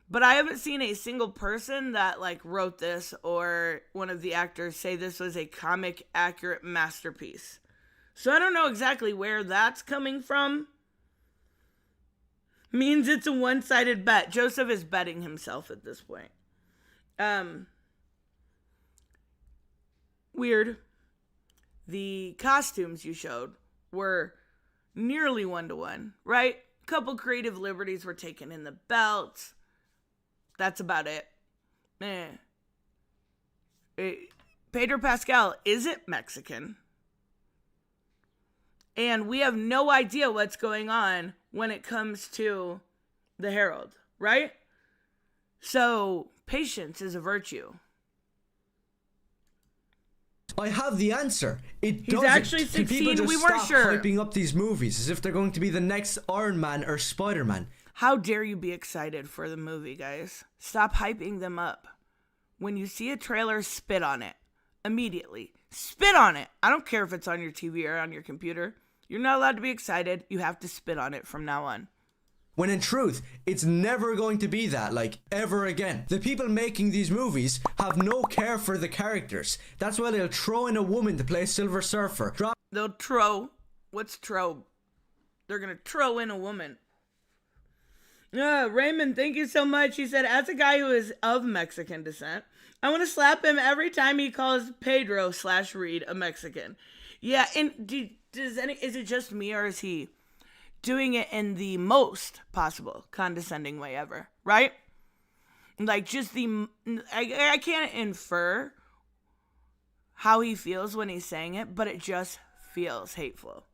but I haven't seen a single person that wrote this or one of the actors say this was a comic accurate masterpiece. So I don't know exactly where that's coming from. Means it's a one-sided bet. Joseph is betting himself at this point. Weird. The costumes you showed were nearly 1-to-1, right? A couple creative liberties were taken in the belts. That's about it. Pedro Pascal isn't Mexican. And we have no idea what's going on when it comes to the Herald, right? So, patience is a virtue. I have the answer. He's actually 16. People just we weren't stop sure. hyping up these movies as if they're going to be the next Iron Man or Spider-Man. How dare you be excited for the movie, guys? Stop hyping them up. When you see a trailer, spit on it. Immediately. Spit on it. I don't care if it's on your TV or on your computer. You're not allowed to be excited. You have to spit on it from now on. When in truth, it's never going to be that, ever again. The people making these movies have no care for the characters. That's why they'll throw in a woman to play Silver Surfer. They'll throw. What's throw? They're going to throw in a woman. Raymond, thank you so much. He said, as a guy who is of Mexican descent, I want to slap him every time he calls Pedro/Reed a Mexican. Yeah, and is it just me or is he doing it in the most possible condescending way ever, right? I can't infer how he feels when he's saying it, but it just feels hateful.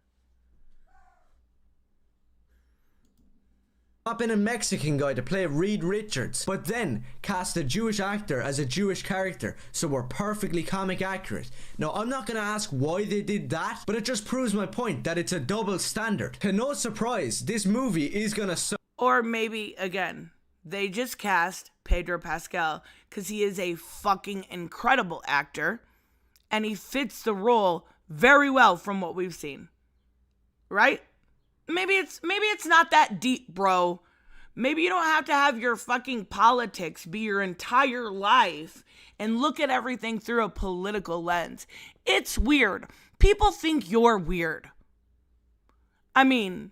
Pop in a Mexican guy to play Reed Richards, but then cast a Jewish actor as a Jewish character, so we're perfectly comic accurate. Now, I'm not gonna ask why they did that, but it just proves my point that it's a double standard. To no surprise, this movie is gonna suck. Or maybe, again, they just cast Pedro Pascal because he is a fucking incredible actor, and he fits the role very well from what we've seen. Right? Maybe it's not that deep, bro. Maybe you don't have to have your fucking politics be your entire life and look at everything through a political lens. It's weird. People think you're weird. I mean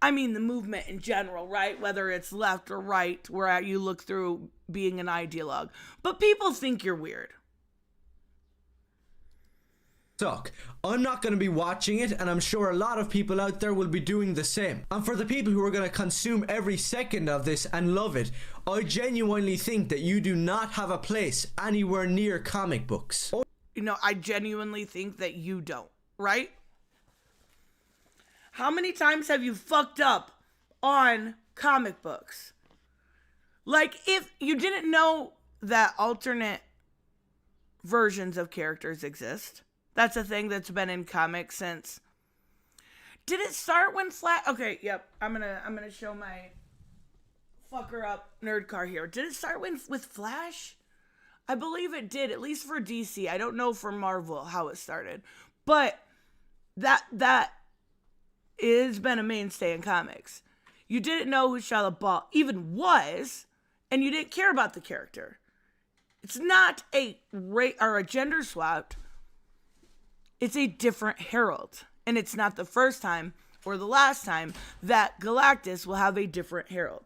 the movement in general, right? Whether it's left or right, where you look through being an ideologue. But people think you're weird. Suck. I'm not going to be watching it, and I'm sure a lot of people out there will be doing the same. And for the people who are going to consume every second of this and love it, I genuinely think that you do not have a place anywhere near comic books. I genuinely think that you don't, right? How many times have you fucked up on comic books? If you didn't know that alternate versions of characters exist, that's a thing that's been in comics since did it start when Flash? Okay, yep. I'm gonna show my fucker up nerd car here. Did it start with Flash? I believe it did, at least for DC. I don't know for Marvel how it started, but that has been a mainstay in comics. You didn't know who Shia LaBeouf even was, and you didn't care about the character. It's not a gender swapped. It's a different Herald, and it's not the first time or the last time that Galactus will have a different Herald.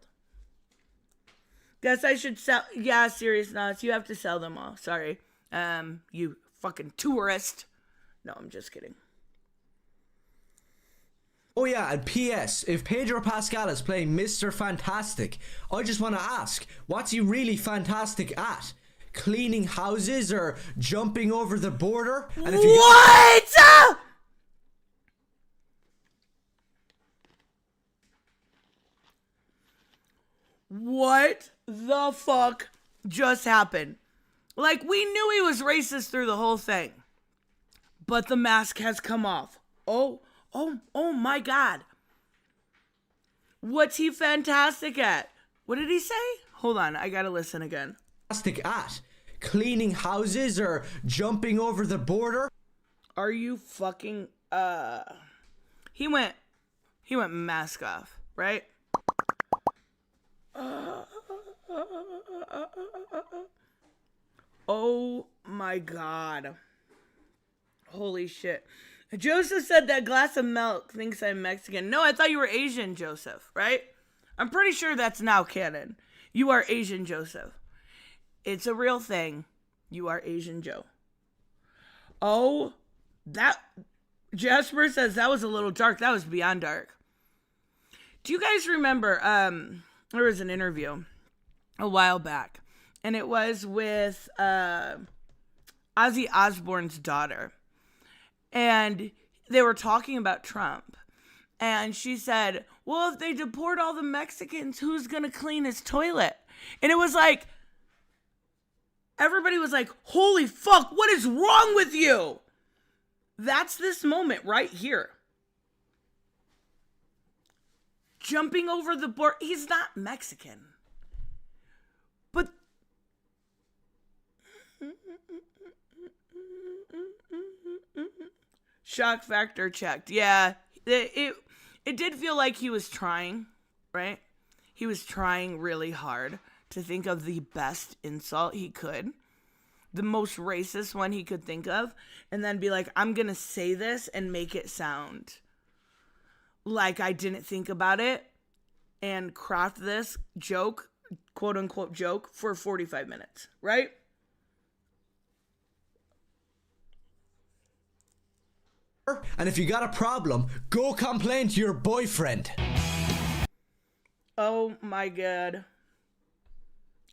Guess I should sell. Yeah, serious nuts. You have to sell them all. Sorry. You fucking tourist. No, I'm just kidding. Oh yeah, and P.S. If Pedro Pascal is playing Mr. Fantastic, I just want to ask, what's he really fantastic at? Cleaning houses or jumping over the border? And if you What? What the fuck just happened? Like, we knew he was racist through the whole thing, but the mask has come off. Oh my God. What's he fantastic at? What did he say? Hold on, I gotta listen again. Fantastic at? Cleaning houses or jumping over the border? Are you fucking, he went mask off, right? Oh my God. Holy shit. Joseph said that glass of milk thinks I'm Mexican. No, I thought you were Asian, Joseph, right? I'm pretty sure that's now canon. You are Asian, Joseph. It's a real thing. You are Asian Joe. Oh, that... Jasper says that was a little dark. That was beyond dark. Do you guys remember, there was an interview a while back, and it was with Ozzy Osbourne's daughter. And they were talking about Trump. And she said, well, if they deport all the Mexicans, who's going to clean his toilet? And it was like, everybody was like, holy fuck, what is wrong with you? That's this moment right here. Jumping over the border. He's not Mexican. But shock factor checked. Yeah, it did feel like he was trying, right? He was trying really hard to think of the best insult he could, the most racist one he could think of, and then be like, I'm gonna say this and make it sound like I didn't think about it, and craft this joke, quote unquote joke, for 45 minutes, right? And if you got a problem, go complain to your boyfriend. Oh my God.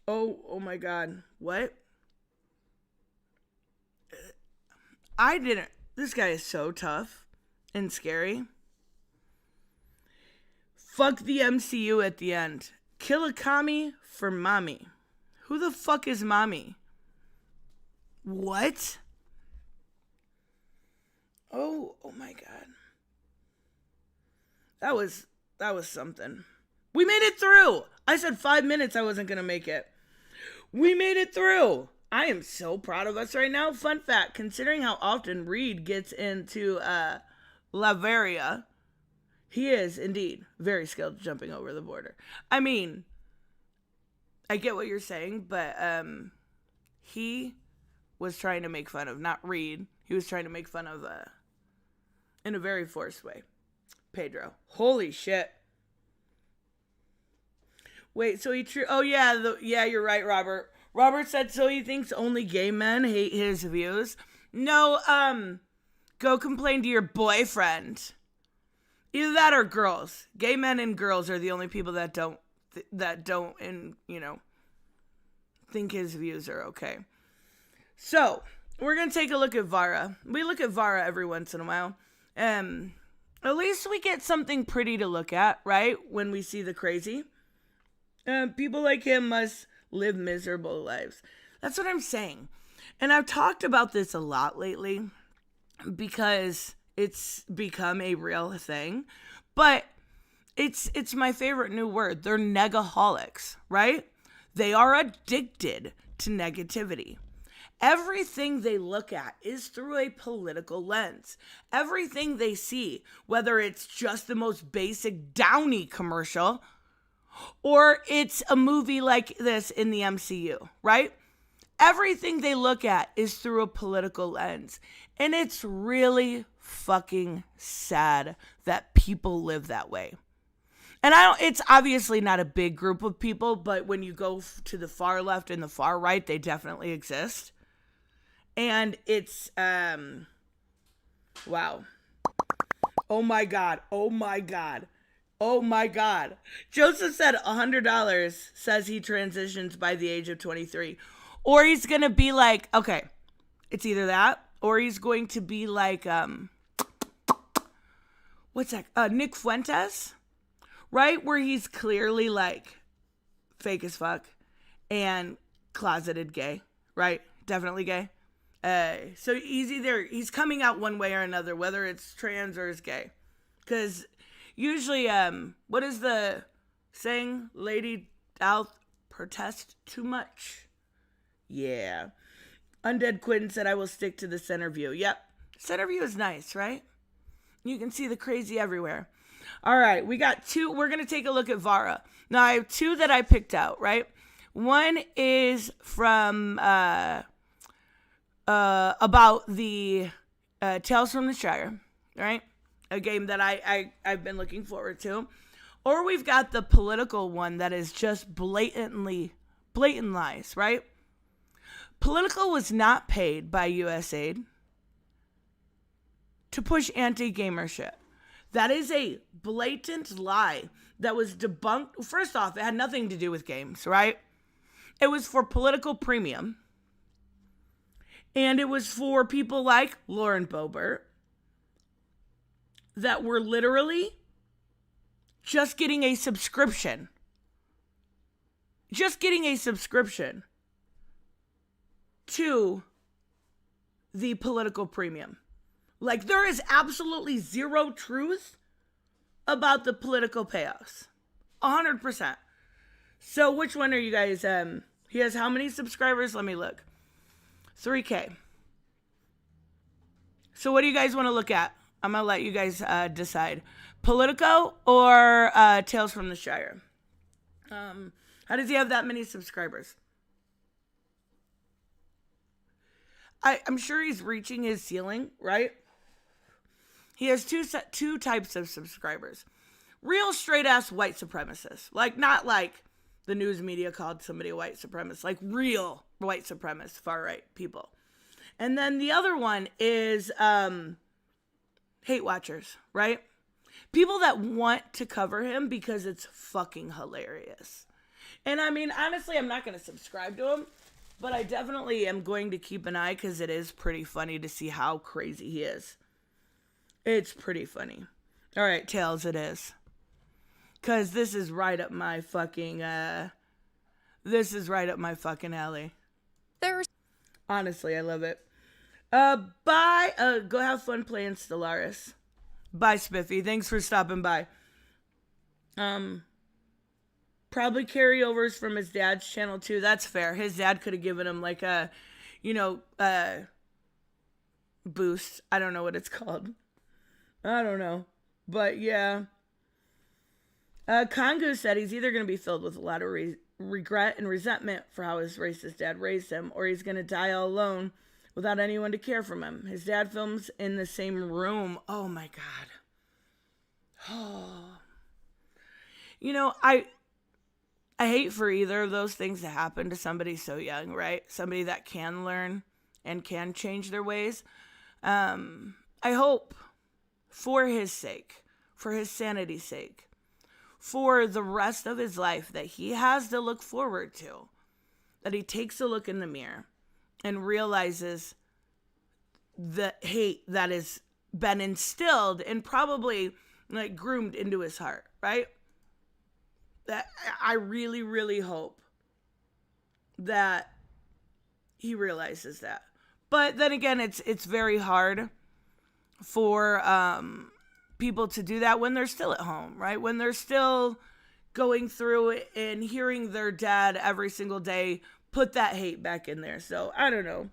Oh my God. What? This guy is so tough and scary. Fuck the MCU at the end. Kill a commie for mommy. Who the fuck is mommy? What? Oh my God. That was something. We made it through. I said 5 minutes I wasn't going to make it. We made it through. I am so proud of us right now. Fun fact, considering how often Reed gets into Lavaria, he is indeed very skilled jumping over the border. I mean, I get what you're saying, but he was trying to make fun of, not Reed. He was trying to make fun of, in a very forced way, Pedro. Holy shit. Wait, so oh yeah, yeah, you're right, Robert. Robert said so he thinks only gay men hate his views. No, go complain to your boyfriend. Either that or girls. Gay men and girls are the only people that don't and, think his views are okay. So, we're going to take a look at Vara. We look at Vara every once in a while. At least we get something pretty to look at, right? When we see the crazy. People like him must live miserable lives. That's what I'm saying. And I've talked about this a lot lately because It's become a real thing. But it's my favorite new word. They're negaholics, right? They are addicted to negativity. Everything they look at is through a political lens. Everything they see, whether it's just the most basic Downy commercial or it's a movie like this in the MCU, right? Everything they look at is through a political lens. And it's really fucking sad that people live that way. And it's obviously not a big group of people, but when you go to the far left and the far right, they definitely exist. And it's, wow. Oh my God. Oh my God. Oh my God. Joseph said $100 says he transitions by the age of 23. Or he's going to be like, okay, it's either that or he's going to be like, what's that? Nick Fuentes, right? Where he's clearly like fake as fuck and closeted gay, right? Definitely gay. So he's coming out one way or another, whether it's trans or is gay. Because usually, what is the saying? Lady out protest too much. Yeah. Undead Quinn said, I will stick to the center view. Yep. Center view is nice, right? You can see the crazy everywhere. All right. We got two. We're going to take a look at Vara. Now, I have two that I picked out, right? One is from, about the Tales from the Shire, right? A game that I've been looking forward to. Or we've got the political one that is just blatant lies, right? Political was not paid by USAID to push anti-gamer shit. That is a blatant lie that was debunked. First off, it had nothing to do with games, right? It was for political premium. And it was for people like Lauren Boebert that were literally just getting a subscription. Just getting a subscription to the political premium. Like, there is absolutely zero truth about the political payoffs. 100%. So which one are you guys? He has how many subscribers? Let me look. 3K. So what do you guys want to look at? I'm going to let you guys decide. Politico or Tales from the Shire? How does he have that many subscribers? I'm sure he's reaching his ceiling, right? He has two types of subscribers. Real straight-ass white supremacists. Like, not like the news media called somebody a white supremacist. Like, real white supremacist, far-right people. And then the other one is hate watchers, right? People that want to cover him because it's fucking hilarious. And I mean, honestly, I'm not going to subscribe to him. But I definitely am going to keep an eye because it is pretty funny to see how crazy he is. It's pretty funny. All right, Tails, it is. Because this is right up my fucking, alley. Honestly, I love it. Bye. Go have fun playing Stellaris. Bye, Spiffy. Thanks for stopping by. Probably carryovers from his dad's channel too. That's fair. His dad could have given him like a, boost. I don't know what it's called. I don't know. But yeah. Kongu said he's either going to be filled with a lot of regret and resentment for how his racist dad raised him, or he's going to die all alone without anyone to care for him. His dad films in the same room. Oh my God. Oh. I hate for either of those things to happen to somebody so young, right? Somebody that can learn and can change their ways. I hope for his sake, for his sanity's sake, for the rest of his life that he has to look forward to, that he takes a look in the mirror and realizes the hate that has been instilled and probably like groomed into his heart, right? That I really, really hope that he realizes that. But then again, it's very hard for people to do that when they're still at home, right? When they're still going through and hearing their dad every single day put that hate back in there. So, I don't know.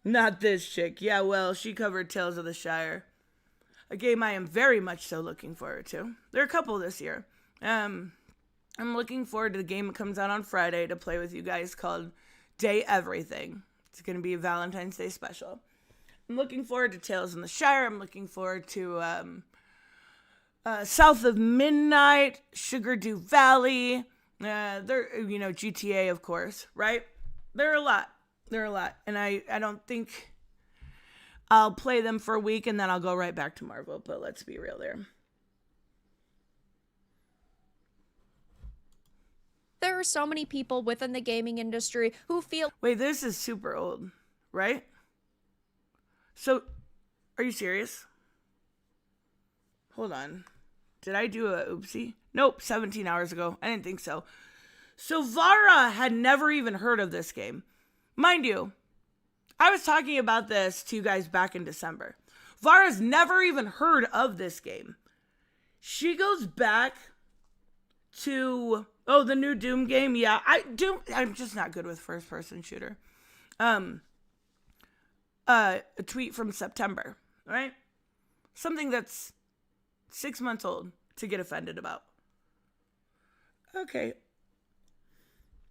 Not this chick. Yeah, well, she covered Tales of the Shire. A game I am very much so looking forward to. There are a couple this year. I'm looking forward to the game that comes out on Friday to play with you guys called Day Everything. It's going to be a Valentine's Day special. I'm looking forward to Tales in the Shire. I'm looking forward to South of Midnight, Sugar Dew Valley. GTA, of course, right? There are a lot. And I don't think I'll play them for a week and then I'll go right back to Marvel. But let's be real there. There are so many people within the gaming industry who feel... Wait, this is super old, right? So, are you serious? Hold on. Did I do a oopsie? Nope, 17 hours ago. I didn't think so. So Vara had never even heard of this game. Mind you, I was talking about this to you guys back in December. Vara's never even heard of this game. She goes back to, the new Doom game. Yeah, I'm just not good with first-person shooter. A tweet from September, right? Something that's 6 months old to get offended about. Okay.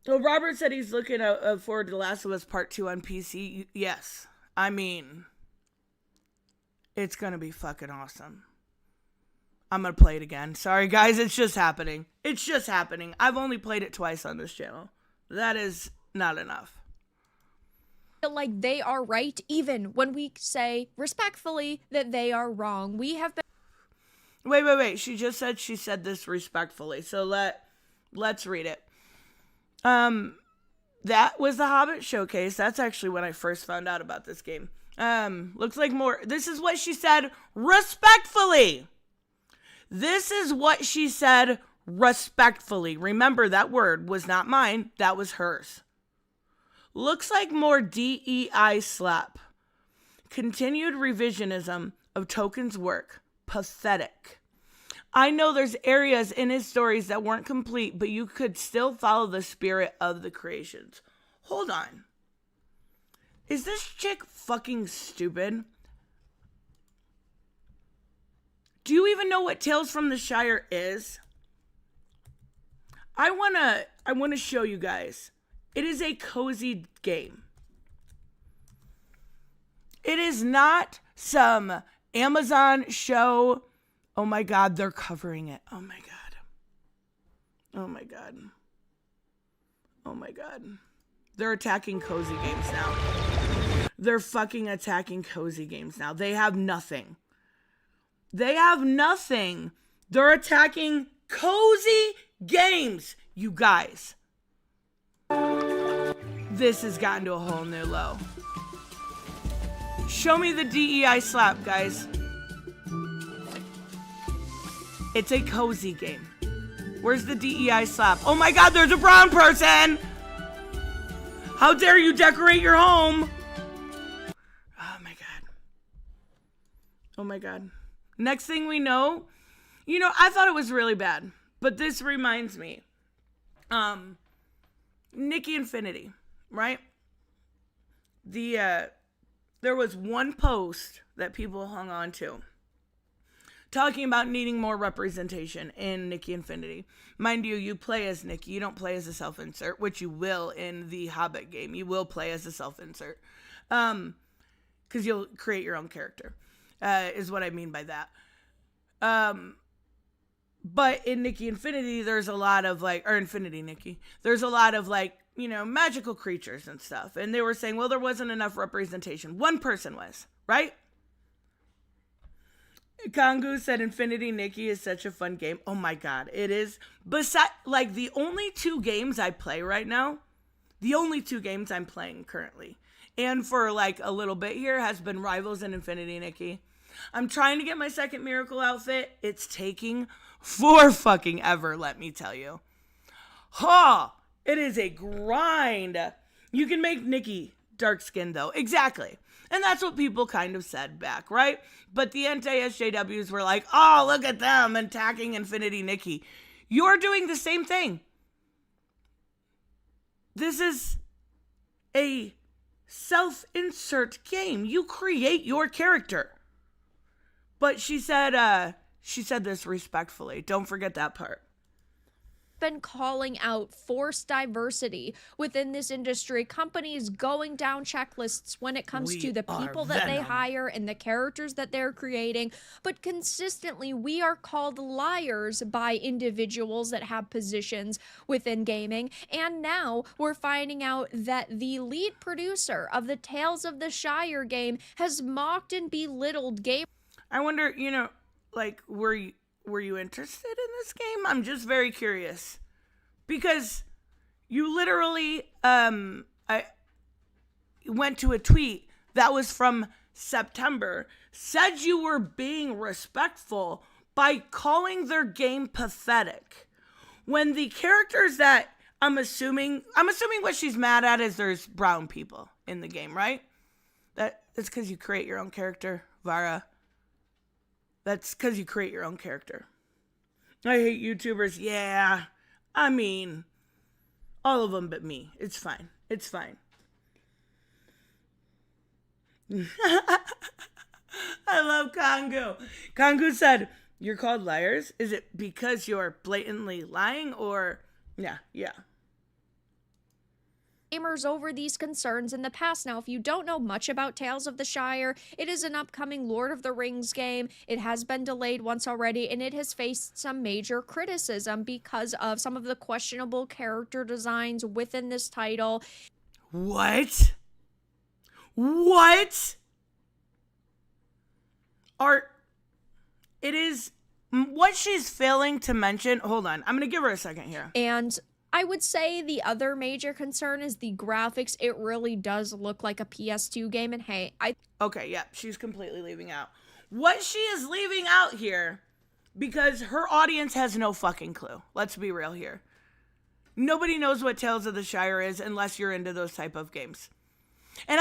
Well, Robert said he's looking forward to The Last of Us Part 2 on PC. Yes. I mean, it's going to be fucking awesome. I'm going to play it again. Sorry, guys. It's just happening. I've only played it twice on this channel. That is not enough. like they are right, even when we say respectfully that they are wrong. We have been... Wait. She just said she said this respectfully. So let's read it. That was the Hobbit showcase. That's actually when I first found out about this game. Looks like more. This is what she said respectfully. This is what she said respectfully. Remember, that word was not mine. That was hers. Looks like more DEI slap. Continued revisionism of Token's work. Pathetic. I know there's areas in his stories that weren't complete, but you could still follow the spirit of the creations. Hold on. Is this chick fucking stupid? Do you even know what Tales from the Shire is? I wanna show you guys. It is a cozy game. It is not some Amazon show. Oh my God, they're covering it. Oh my God. Oh my God. Oh my God. They're attacking cozy games now. They're fucking attacking cozy games now. They have nothing. They have nothing. They're attacking cozy games, you guys. This has gotten to a whole new low. Show me the DEI slap, guys. It's a cozy game. Where's the DEI slap? Oh my God, there's a brown person! How dare you decorate your home? Oh my God. Oh my God. Next thing we know, I thought it was really bad, but this reminds me. Nikki Infinity, right? There was one post that people hung on to talking about needing more representation in Nikki Infinity. Mind you, you play as Nikki. You don't play as a self-insert, which you will in the Hobbit game. You will play as a self-insert. Because you'll create your own character, is what I mean by that. But in Nikki Infinity, there's a lot of Infinity Nikki, there's a lot of magical creatures and stuff. And they were saying, well, there wasn't enough representation. One person was, right? Kongu said Infinity Nikki is such a fun game. Oh my God, it is. Besides, the only two games I play right now, the only two games I'm playing currently, and for a little bit here, has been Rivals and Infinity Nikki. I'm trying to get my second miracle outfit. It's taking for fucking ever, let me tell you. It is a grind. You can make Nikki dark skinned though. Exactly. And that's what people kind of said back, right? But the anti-SJWs were like, oh, look at them attacking Infinity Nikki. You're doing the same thing. This is a self-insert game. You create your character. But she said this respectfully. Don't forget that part. Been calling out forced diversity within this industry, companies going down checklists when it comes to the people that they hire and the characters that they're creating, but consistently we are called liars by individuals that have positions within gaming. And now we're finding out that the lead producer of the Tales of the Shire game has mocked and belittled game. I wonder, like, were you interested in this game? I'm just very curious. Because you literally I went to a tweet that was from September, said you were being respectful by calling their game pathetic. When the characters that I'm assuming what she's mad at is there's brown people in the game, right? That's because you create your own character, Vara. That's because you create your own character. I hate YouTubers. Yeah. I mean, all of them but me. It's fine. It's fine. I love Kongu. Kongu said, you're called liars? Is it because you're blatantly lying or... Yeah. Gamers over these concerns in the past. Now, if you don't know much about Tales of the Shire, it is an upcoming Lord of the Rings game. It has been delayed once already, and it has faced some major criticism because of some of the questionable character designs within this title. What? It is what she's failing to mention. Hold on. I'm going to give her a second here. And I would say the other major concern is the graphics. It really does look like a PS2 game, and hey, Okay, yeah, she's completely leaving out. What she is leaving out here, because her audience has no fucking clue. Let's be real here. Nobody knows what Tales of the Shire is unless you're into those type of games. And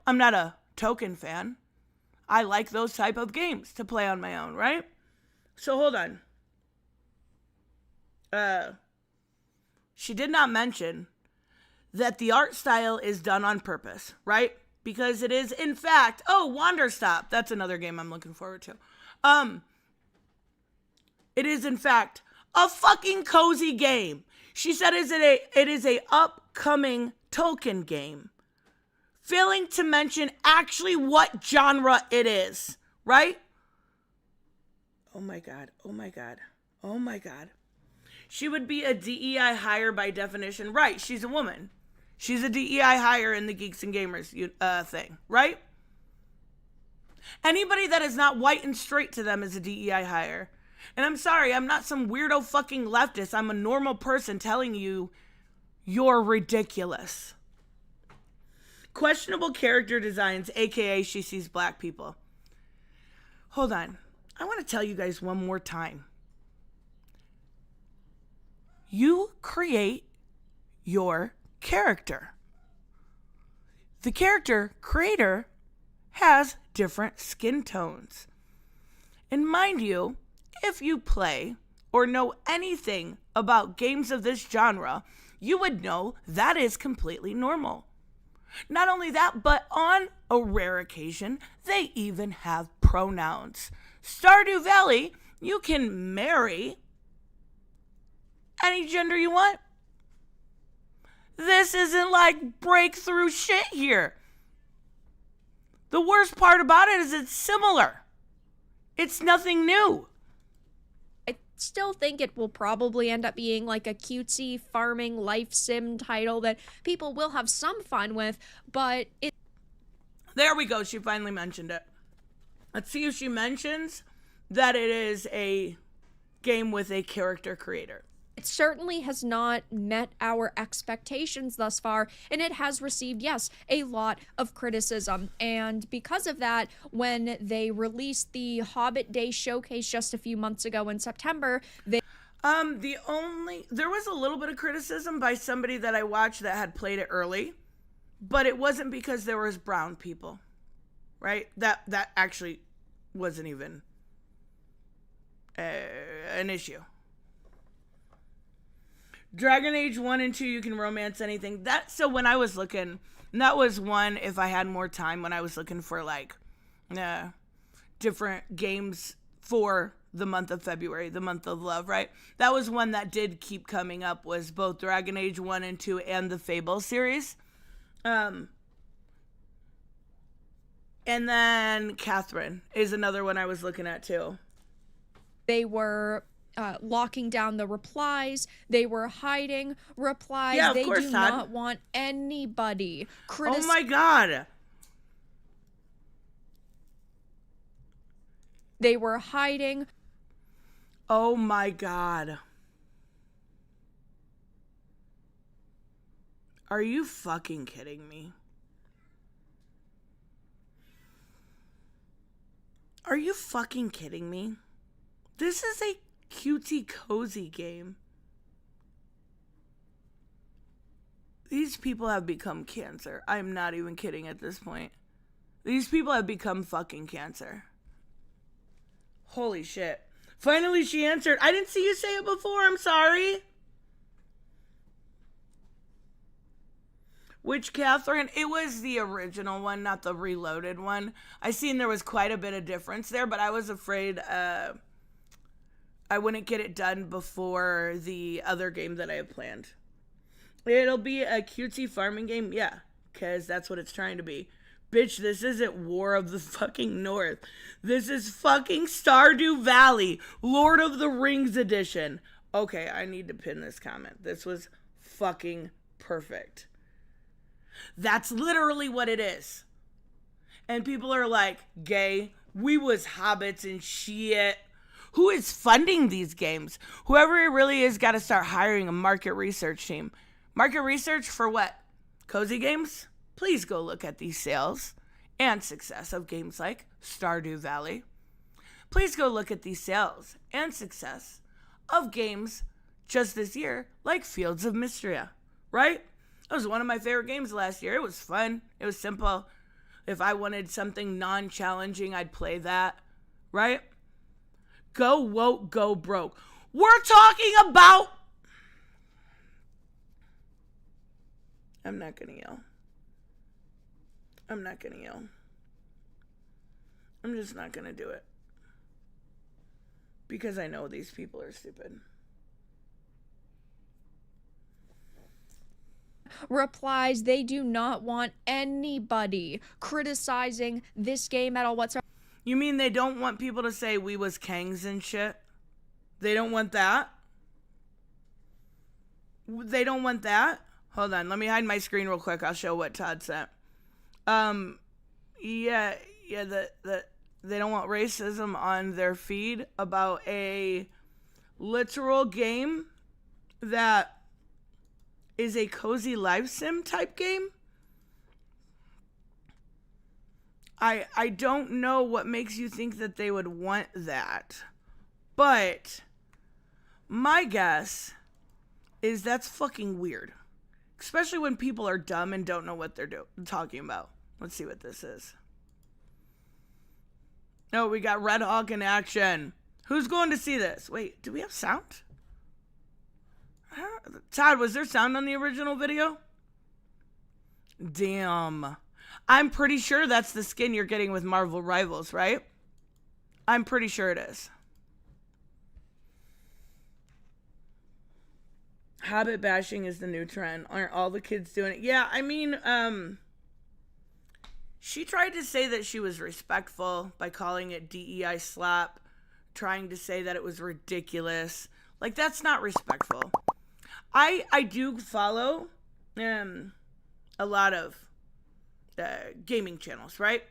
I'm not a token fan. I like those type of games to play on my own, right? So hold on. She did not mention that the art style is done on purpose, right? Because it is, in fact, Wanderstop. That's another game I'm looking forward to. It is, in fact, a fucking cozy game. She said it is a upcoming token game. Failing to mention actually what genre it is, right? Oh my God. She would be a DEI hire by definition. Right, she's a woman. She's a DEI hire in the Geeks and Gamers thing, right? Anybody that is not white and straight to them is a DEI hire. And I'm sorry, I'm not some weirdo fucking leftist. I'm a normal person telling you you're ridiculous. Questionable character designs, aka she sees black people. Hold on. I want to tell you guys one more time. You create your character. The character creator has different skin tones. And mind you, if you play or know anything about games of this genre, you would know that is completely normal. Not only that, but on a rare occasion, they even have pronouns. Stardew Valley, you can marry any gender you want. This isn't like breakthrough shit here. The worst part about it is it's similar. It's nothing new. I still think it will probably end up being like a cutesy farming life sim title that people will have some fun with, but it... There we go. She finally mentioned it. Let's see if she mentions that it is a game with a character creator. It certainly has not met our expectations thus far, and it has received, yes, a lot of criticism. And because of that, when they released the Hobbit Day showcase just a few months ago in September, they... There was a little bit of criticism by somebody that I watched that had played it early, but it wasn't because there was brown people. right? That actually wasn't even an issue. Dragon Age 1 and 2, you can romance anything. So when I was looking, that was one, if I had more time, when I was looking for like different games for the month of February, the month of love, right? That was one that did keep coming up, was both Dragon Age 1 and 2 and the Fable series. And then Catherine is another one I was looking at too. They were locking down the replies. They were hiding replies. Yeah, of they course, do Todd. not want anybody Oh my God. They were hiding. Oh my God. Are you fucking kidding me? Are you fucking kidding me? This is a cutesy cozy game. These people have become cancer. I'm not even kidding at this point. These people have become fucking cancer. Holy shit. Finally she answered. I didn't see you say it before. I'm sorry. Which Catherine? It was the original one, not the reloaded one. I seen there was quite a bit of difference there, but I was afraid I wouldn't get it done before the other game that I have planned. It'll be a cutesy farming game, yeah, because that's what it's trying to be. Bitch, this isn't War of the fucking North. This is fucking Stardew Valley, Lord of the Rings edition. Okay, I need to pin this comment. This was fucking perfect. That's literally what it is. And people are like, gay, we was hobbits and shit. Who is funding these games? Whoever it really is got to start hiring a market research team. Market research for what? Cozy games? Please go look at the sales and success of games like Stardew Valley. Please go look at the sales and success of games just this year like Fields of Mystria, right? That was one of my favorite games last year. It was fun. It was simple. If I wanted something non-challenging, I'd play that, right? Go woke, go broke. We're talking about... I'm not going to yell. I'm not going to yell. I'm just not going to do it. Because I know these people are stupid. Replies. They do not want anybody criticizing this game at all whatsoever. You mean they don't want people to say we was Kangs and shit? They don't want that? They don't want that? Hold on, let me hide my screen real quick. I'll show what Todd sent. Yeah, they don't want racism on their feed about a literal game that is a cozy life sim type game. I don't know what makes you think that they would want that, but my guess is that's fucking weird. Especially when people are dumb and don't know what they're talking about. Let's see what this is. Oh, we got Red Hawk in action. Who's going to see this? Wait, do we have sound? Todd, was there sound on the original video? Damn. I'm pretty sure that's the skin you're getting with Marvel Rivals, right? I'm pretty sure it is. Habit bashing is the new trend. Aren't all the kids doing it? Yeah, I mean, she tried to say that she was respectful by calling it DEI slap, trying to say that it was ridiculous. Like, that's not respectful. I do follow a lot of gaming channels, right?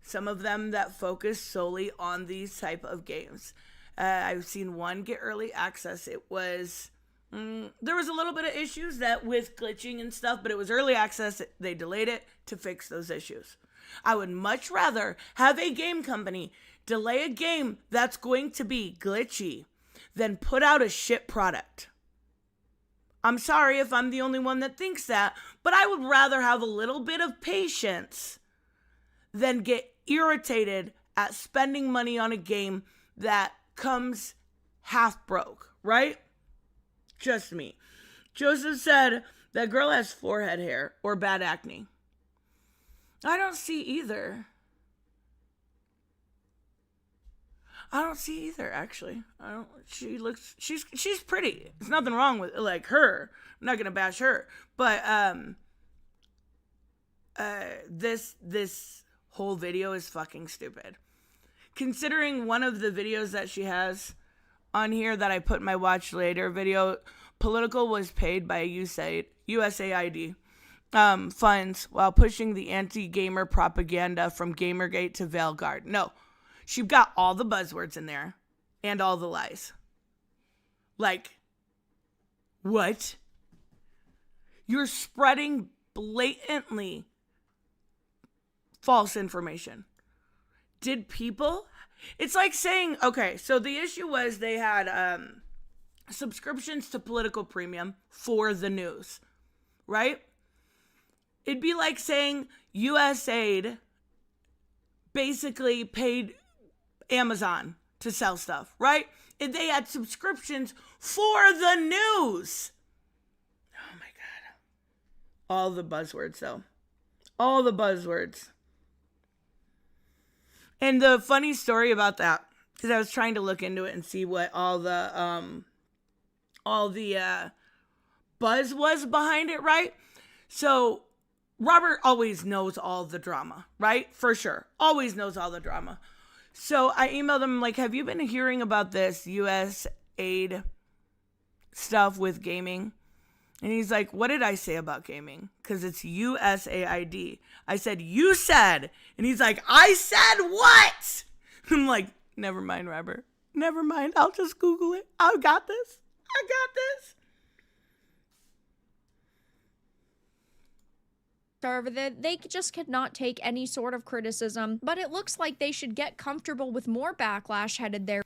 Some of them that focus solely on these type of games. I've seen one get early access. It was... there was a little bit of issues that with glitching and stuff, but it was early access. They delayed it to fix those issues. I would much rather have a game company delay a game that's going to be glitchy than put out a shit product. I'm sorry if I'm the only one that thinks that, but I would rather have a little bit of patience than get irritated at spending money on a game that comes half broke, right? Just me. Joseph said, that girl has forehead hair or bad acne. I don't see either. Actually. She's pretty. There's nothing wrong with like her. I'm not gonna bash her. But this whole video is fucking stupid. Considering one of the videos that she has on here that I put in my watch later video, Political was paid by USAID funds while pushing the anti-gamer propaganda from Gamergate to Veilguard. No, she got all the buzzwords in there and all the lies. Like, what? You're spreading blatantly false information. Did people? It's like saying, okay, so the issue was they had subscriptions to Political Premium for the news, right? It'd be like saying USAID basically paid Amazon to sell stuff, right? And they had subscriptions for the news. Oh my God. All the buzzwords, though. All the buzzwords. And the funny story about that, because I was trying to look into it and see what all the buzz was behind it, right? So Robert always knows all the drama, right? For sure. Always knows all the drama. So I emailed him, like, have you been hearing about this US aid stuff with gaming? And he's like, what did I say about gaming? Because it's USAID. I said, you said. And he's like, I said what? I'm like, never mind, Robert. Never mind. I'll just Google it. I got this. However, they just cannot take any sort of criticism, but it looks like they should get comfortable with more backlash headed their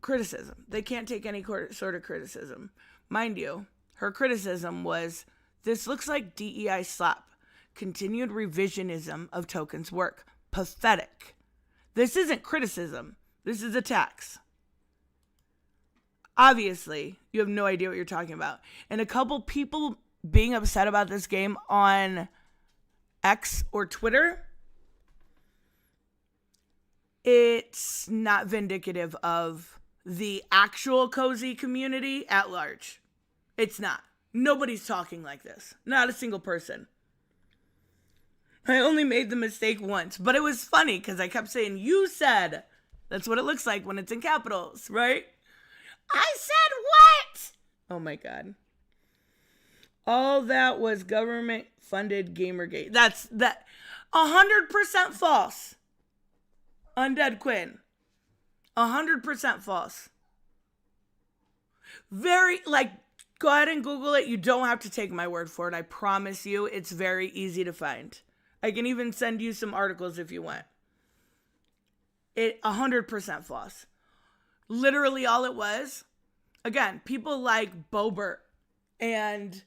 criticism. They can't take any sort of criticism. Mind you, her criticism was, this looks like DEI slap. Continued revisionism of Token's work. Pathetic. This isn't criticism. This is attacks. Obviously, you have no idea what you're talking about. And a couple people being upset about this game on X or Twitter, it's not vindicative of the actual cozy community at large. It's not. Nobody's talking like this. Not a single person. I only made the mistake once, but it was funny because I kept saying, you said. That's what it looks like when it's in capitals, right? I said what? Oh my God. All that was government-funded Gamergate. That's 100% false. Undead Quinn. 100% false. Go ahead and Google it. You don't have to take my word for it. I promise you, it's very easy to find. I can even send you some articles if you want. It 100% false. Literally all it was. Again, people like Bobert and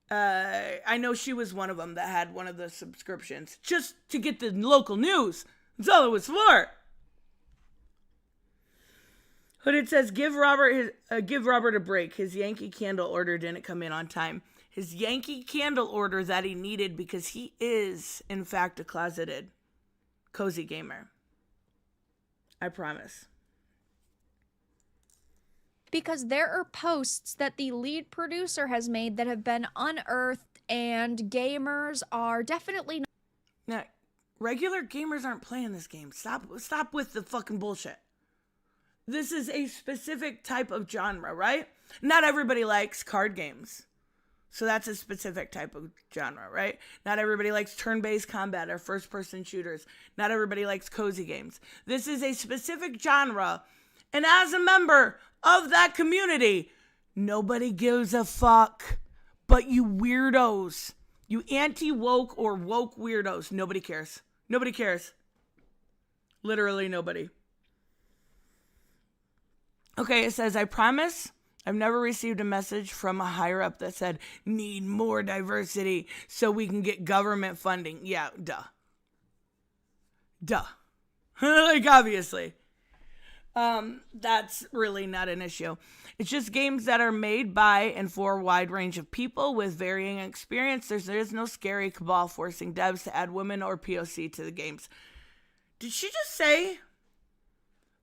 I know she was one of them that had one of the subscriptions just to get the local news. That's all it was for. But it says, give Robert a break. His Yankee Candle order didn't come in on time. His Yankee Candle order that he needed because he is, in fact, a closeted cozy gamer. I promise. because there are posts that the lead producer has made that have been unearthed, and gamers are definitely not. Now, regular gamers aren't playing this game. Stop with the fucking bullshit. This is a specific type of genre, right? Not everybody likes card games. So that's a specific type of genre, right? Not everybody likes turn-based combat or first-person shooters. Not everybody likes cozy games. This is a specific genre. And as a member of that community, nobody gives a fuck but you weirdos. You anti-woke or woke weirdos. Nobody cares. Nobody cares. Literally nobody. Okay, it says, I promise I've never received a message from a higher up that said, need more diversity so we can get government funding. Yeah, duh. Duh. Like, obviously. That's really not an issue. It's just games that are made by and for a wide range of people with varying experience. There is no scary cabal forcing devs to add women or POC to the games. Did she just say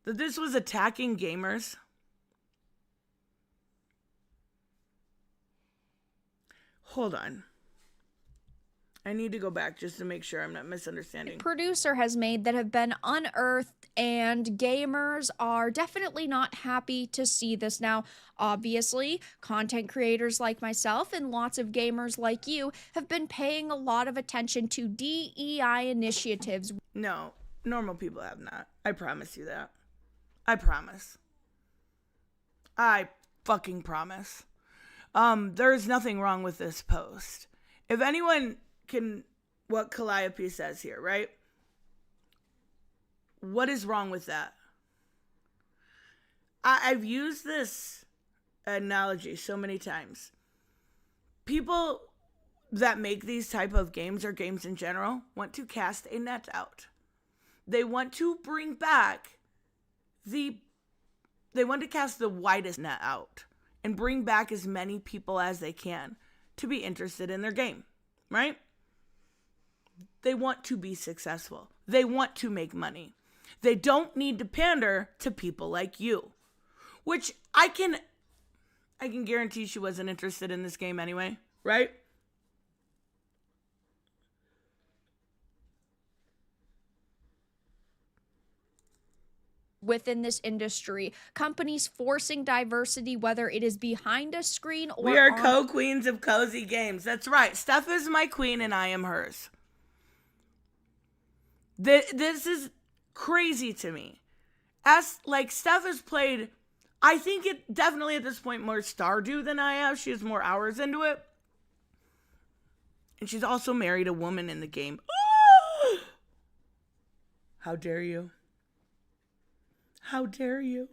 that this was attacking gamers? Hold on. I need to go back just to make sure I'm not misunderstanding. Producer has made that have been unearthed, and gamers are definitely not happy to see this. Now, obviously, content creators like myself and lots of gamers like you have been paying a lot of attention to DEI initiatives. No, normal people have not. I promise you that. I promise. I fucking promise. There's nothing wrong with this post. If anyone can, what Calliope says here, right? What is wrong with that? I've used this analogy so many times. People that make these type of games, or games in general, want to cast a net out. They want to bring back they want to cast the widest net out and bring back as many people as they can to be interested in their game, right? They want to be successful. They want to make money. They don't need to pander to people like you, which I can guarantee she wasn't interested in this game anyway, right? Within this industry, companies forcing diversity, whether it is behind a screen or we are co-queens of cozy games. That's right. Steph is my queen and I am hers. This is crazy to me. As like Steph has played, I think it definitely at this point more Stardew than I have. She has more hours into it. And she's also married a woman in the game. How dare you? How dare you?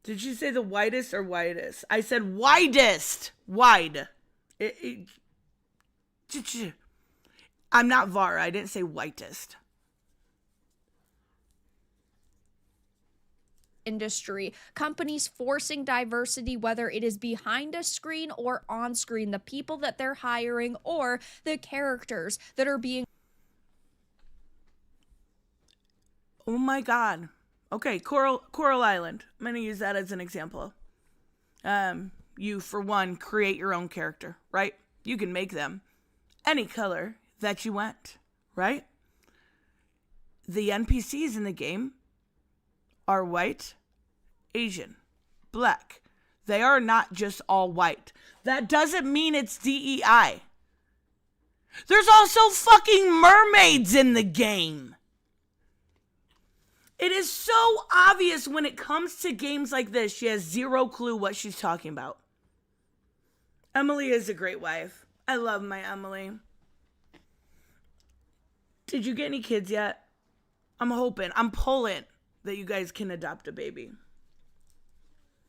Did you say the whitest or whitest? I said widest. Wide. I'm not Var. I didn't say whitest. Industry, companies forcing diversity, whether it is behind a screen or on screen, the people that they're hiring or the characters that are being. Oh my God. Okay, Coral Island. I'm going to use that as an example. You, for one, create your own character, right? You can make them any color that you want, right? The NPCs in the game are white, Asian, black. They are not just all white. That doesn't mean it's DEI. There's also fucking mermaids in the game. It is so obvious when it comes to games like this. She has zero clue what she's talking about. Emily is a great wife. I love my Emily. Did you get any kids yet? I'm hoping. I'm pulling that you guys can adopt a baby.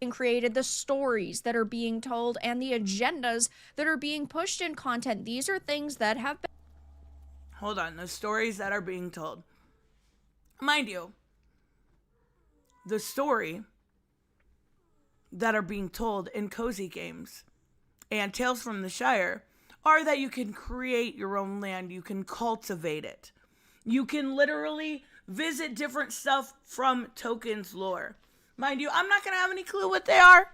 Created, the stories that are being told, and the agendas that are being pushed in content. These are things that have been. Hold on. The stories that are being told. Mind you, the story that are being told in cozy games and Tales from the Shire are that you can create your own land. You can cultivate it. You can literally visit different stuff from Token's lore. Mind you, I'm not going to have any clue what they are,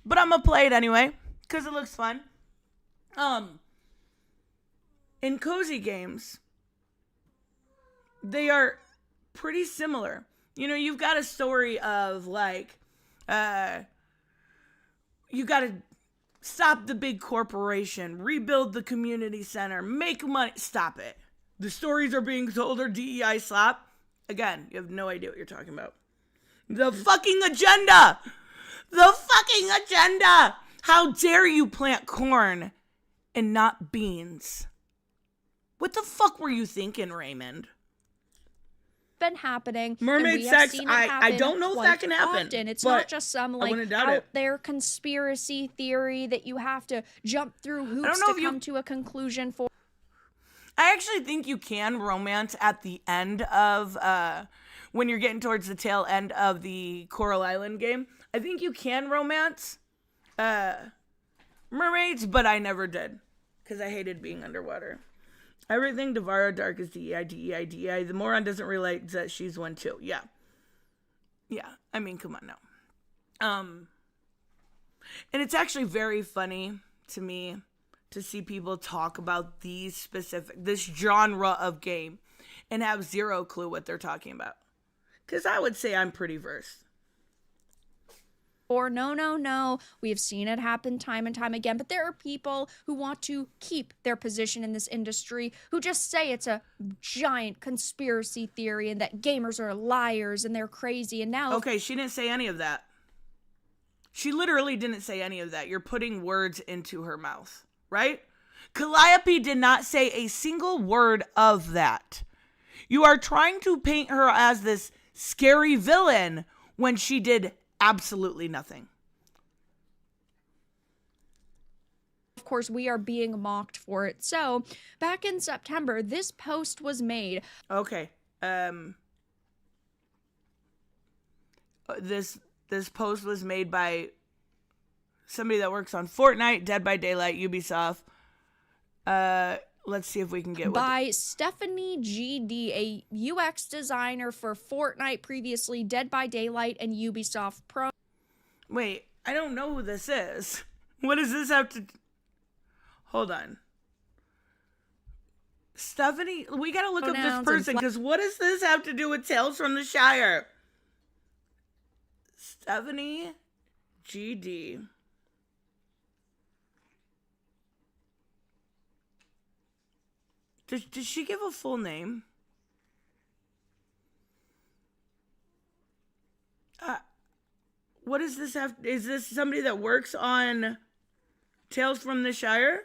but I'm going to play it anyway because it looks fun. In cozy games, they are pretty similar. You know, you've got a story of like, you got to stop the big corporation, rebuild the community center, make money. Stop it. The stories are being told are DEI slop. Again, you have no idea what you're talking about. The fucking agenda. The fucking agenda. How dare you plant corn and not beans? What the fuck were you thinking, Raymond? Been happening. Mermaid sex, I don't know if that can happen. Often. It's not just some like out there conspiracy theory that you have to jump through hoops to come to a conclusion for. I actually think you can romance at the end of when you're getting towards the tail end of the Coral Island game. I think you can romance mermaids, but I never did because I hated being underwater. Everything Devara Dark is DEI, DEI, DEI. The moron doesn't realize that she's one too. Yeah. Yeah. I mean, come on now. And it's actually very funny to me to see people talk about this genre of game and have zero clue what they're talking about. Because I would say I'm pretty versed. Or no. We have seen it happen time and time again. But there are people who want to keep their position in this industry, who just say it's a giant conspiracy theory and that gamers are liars and they're crazy. And now... Okay, she didn't say any of that. She literally didn't say any of that. You're putting words into her mouth, right? Calliope did not say a single word of that. You are trying to paint her as this scary villain when she did absolutely nothing. Of course, we are being mocked for it. So, back in September, this post was made. Okay. This post was made by somebody that works on Fortnite, Dead by Daylight, Ubisoft. Let's see if we can get by Stephanie GD, a UX designer for Fortnite, previously Dead by Daylight and Ubisoft Pro. Wait, I don't know who this is. What does this have to... Hold on. Stephanie, we gotta look up this person, because what does this have to do with Tales from the Shire? Stephanie GD. Does she give a full name? What does this have? Is this somebody that works on Tales from the Shire?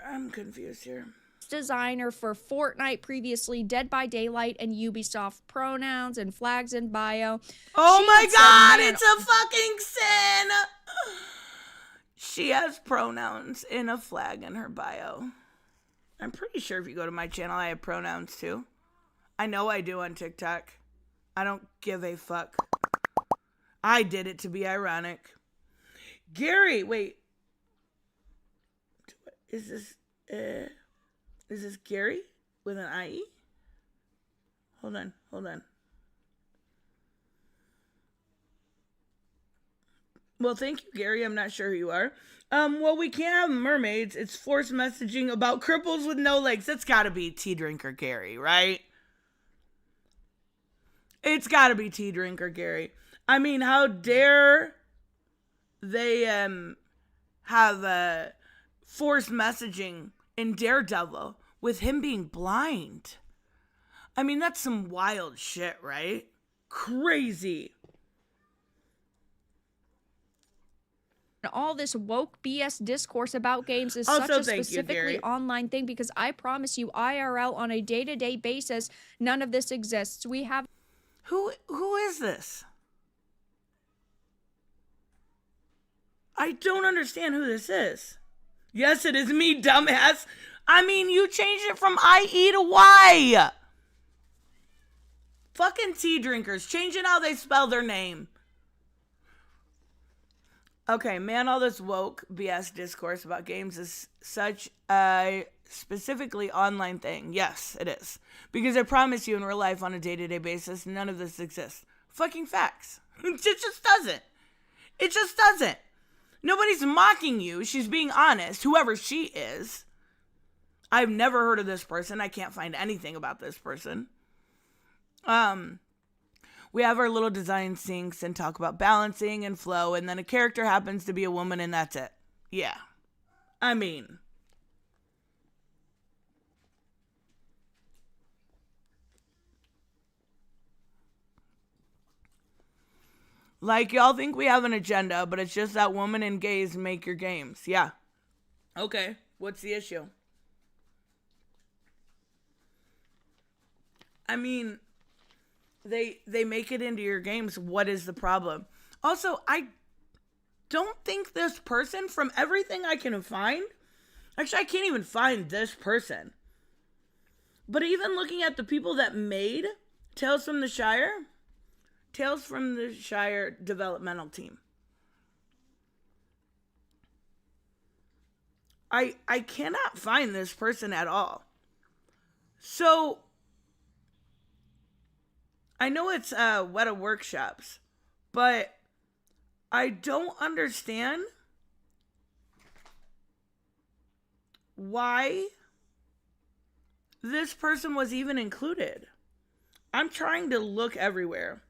I'm confused here. Designer for Fortnite, previously Dead by Daylight and Ubisoft pronouns and flags in bio. Oh my god, it's a fucking sin! She has pronouns in a flag in her bio. I'm pretty sure if you go to my channel, I have pronouns too. I know I do on TikTok. I don't give a fuck. I did it to be ironic. Gary, wait. Is this Gary with an IE? Hold on. Well, thank you, Gary. I'm not sure who you are. Well, we can't have mermaids. It's forced messaging about cripples with no legs. That's gotta be Tea Drinker Gary, right? It's gotta be Tea Drinker Gary. I mean, how dare they have forced messaging in Daredevil with him being blind? I mean, that's some wild shit, right? Crazy. All this woke BS discourse about games is Also, such a specifically online thing, because I promise you, IRL on a day-to-day basis, none of this exists. We have... Who is this? I don't understand who this is. Yes, it is me, dumbass. I mean, you changed it from IE to Y. Fucking tea drinkers. Changing how they spell their name. Okay, man, all this woke BS discourse about games is such a specifically online thing. Yes, it is. Because I promise you, in real life, on a day-to-day basis, none of this exists. Fucking facts. It just doesn't. It just doesn't. Nobody's mocking you. She's being honest. Whoever she is. I've never heard of this person. I can't find anything about this person. We have our little design syncs and talk about balancing and flow, and then a character happens to be a woman, and that's it. Yeah. I mean... Like, y'all think we have an agenda, but it's just that women and gays make your games. Yeah. Okay. What's the issue? I mean, they make it into your games. What is the problem? Also, don't think this person, from everything I can find, actually, I can't even find this person. But even looking at the people that made Tales from the Shire developmental team, I cannot find this person at all. So, I know it's Weta Workshops, but I don't understand why this person was even included. I'm trying to look everywhere.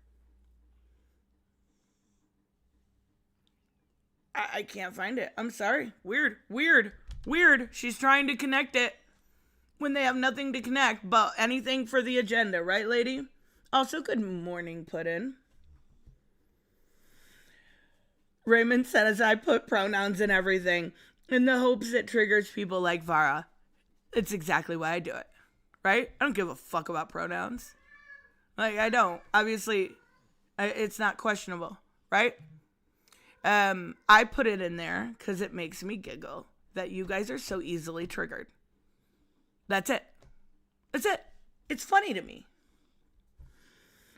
I can't find it. I'm sorry. Weird. She's trying to connect it when they have nothing to connect but anything for the agenda, right, lady? Also, good morning, Puddin'. Raymond says I put pronouns in everything in the hopes it triggers people like Vara. It's exactly why I do it, right? I don't give a fuck about pronouns. Like, I don't. Obviously, it's not questionable, right? I put it in there because it makes me giggle that you guys are so easily triggered. That's it. It's funny to me.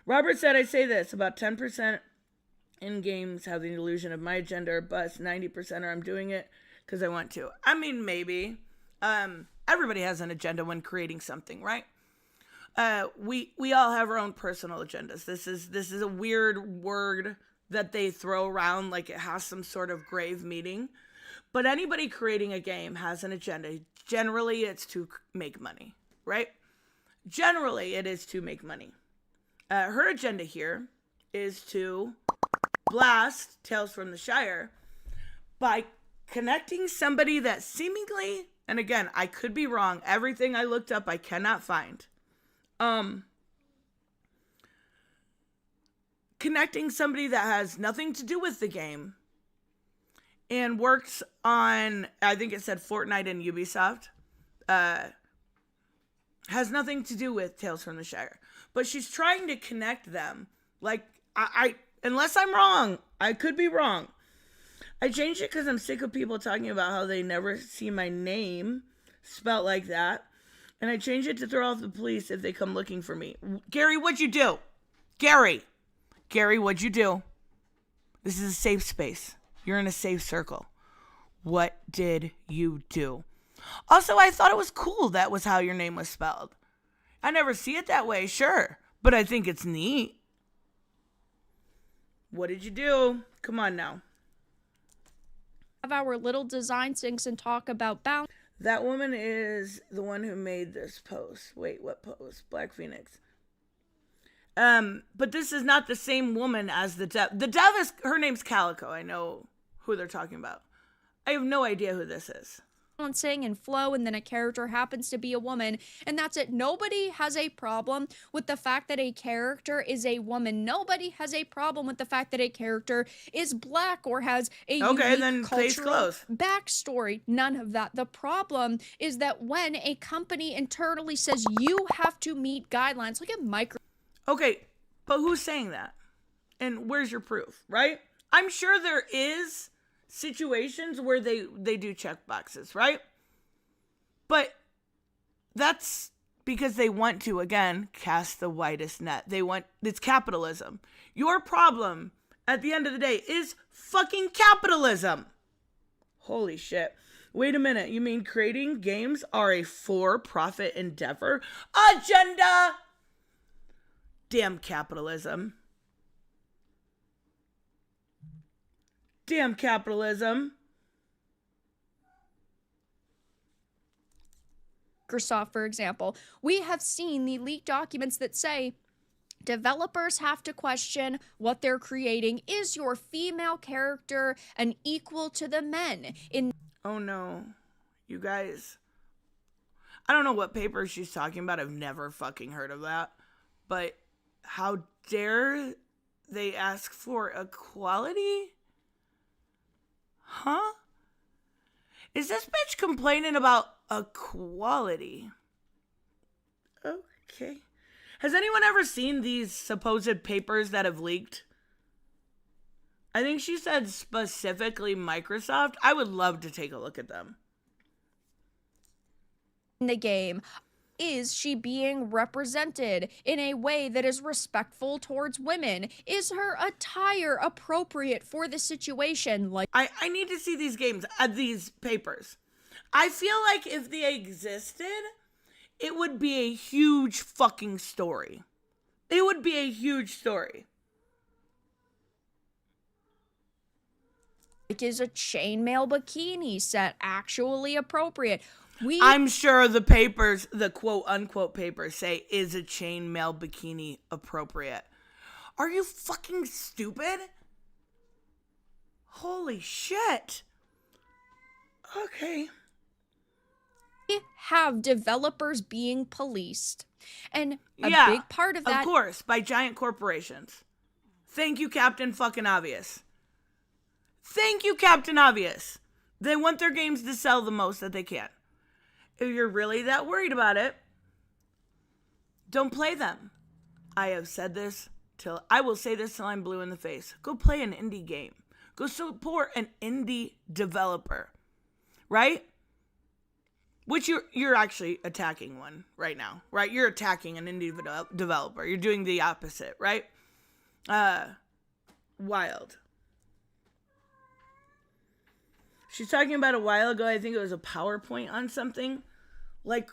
Robert said I say this, about 10% in games have the illusion of my agenda or bust, 90% are I'm doing it because I want to. I mean, maybe. Everybody has an agenda when creating something, right? We all have our own personal agendas. This is a weird word that they throw around like it has some sort of grave meaning. But anybody creating a game has an agenda. Generally, it's to make money, right? Generally, it is to make money. Her agenda here is to blast Tales from the Shire by connecting somebody that seemingly, and again, I could be wrong, everything I looked up I cannot find. Connecting somebody that has nothing to do with the game and works on, I think it said Fortnite and Ubisoft, has nothing to do with Tales from the Shire. But she's trying to connect them. Like, I unless I'm wrong, I could be wrong. I changed it because I'm sick of people talking about how they never see my name spelt like that. And I changed it to throw off the police if they come looking for me. Gary, what'd you do? Gary, what'd you do? This is a safe space. You're in a safe circle. What did you do? Also, I thought it was cool that was how your name was spelled. I never see it that way, sure. But I think it's neat. What did you do? Come on now. Have our little design sinks and talk about balance. That woman is the one who made this post. Wait, what post? Black Phoenix. But this is not the same woman as the dev. The dev is, her name's Calico. I know who they're talking about. I have no idea who this is. Balancing and flow, and then a character happens to be a woman, and that's it. Nobody has a problem with the fact that a character is a woman. Nobody has a problem with the fact that a character is black or has a unique cultural backstory. None of that. The problem is that when a company internally says you have to meet guidelines, look at micro. Okay, but who's saying that? And where's your proof, right? I'm sure there is situations where they do check boxes, right? But that's because they want to, again, cast the widest net. It's capitalism. Your problem at the end of the day is fucking capitalism. Holy shit. Wait a minute. You mean creating games are a for-profit endeavor? Agenda! Damn capitalism. Damn capitalism. Microsoft, for example, we have seen the leaked documents that say developers have to question what they're creating. Is your female character an equal to the men? Oh no, you guys. I don't know what paper she's talking about. I've never fucking heard of that. But how dare they ask for equality? Huh? Is this bitch complaining about equality? Okay. Has anyone ever seen these supposed papers that have leaked? I think she said specifically Microsoft. I would love to take a look at them. In the game, is she being represented in a way that is respectful towards women? Is her attire appropriate for the situation? Like, I need to see these games, these papers. I feel like if they existed, it would be a huge fucking story. It would be a huge story. is a chainmail bikini set actually appropriate? I'm sure the papers, the quote unquote papers say, is a chainmail bikini appropriate? Are you fucking stupid? Holy shit. Okay. We have developers being policed. And a big part of that, of course, by giant corporations. Thank you, Captain fucking Obvious. Thank you, Captain Obvious. They want their games to sell the most that they can. If you're really that worried about it, don't play them. I have said this I will say this till I'm blue in the face. Go play an indie game. Go support an indie developer. Right? Which you're actually attacking one right now, right? You're attacking an indie developer. You're doing the opposite, right? Wild. She's talking about a while ago, I think it was a PowerPoint on something. Like,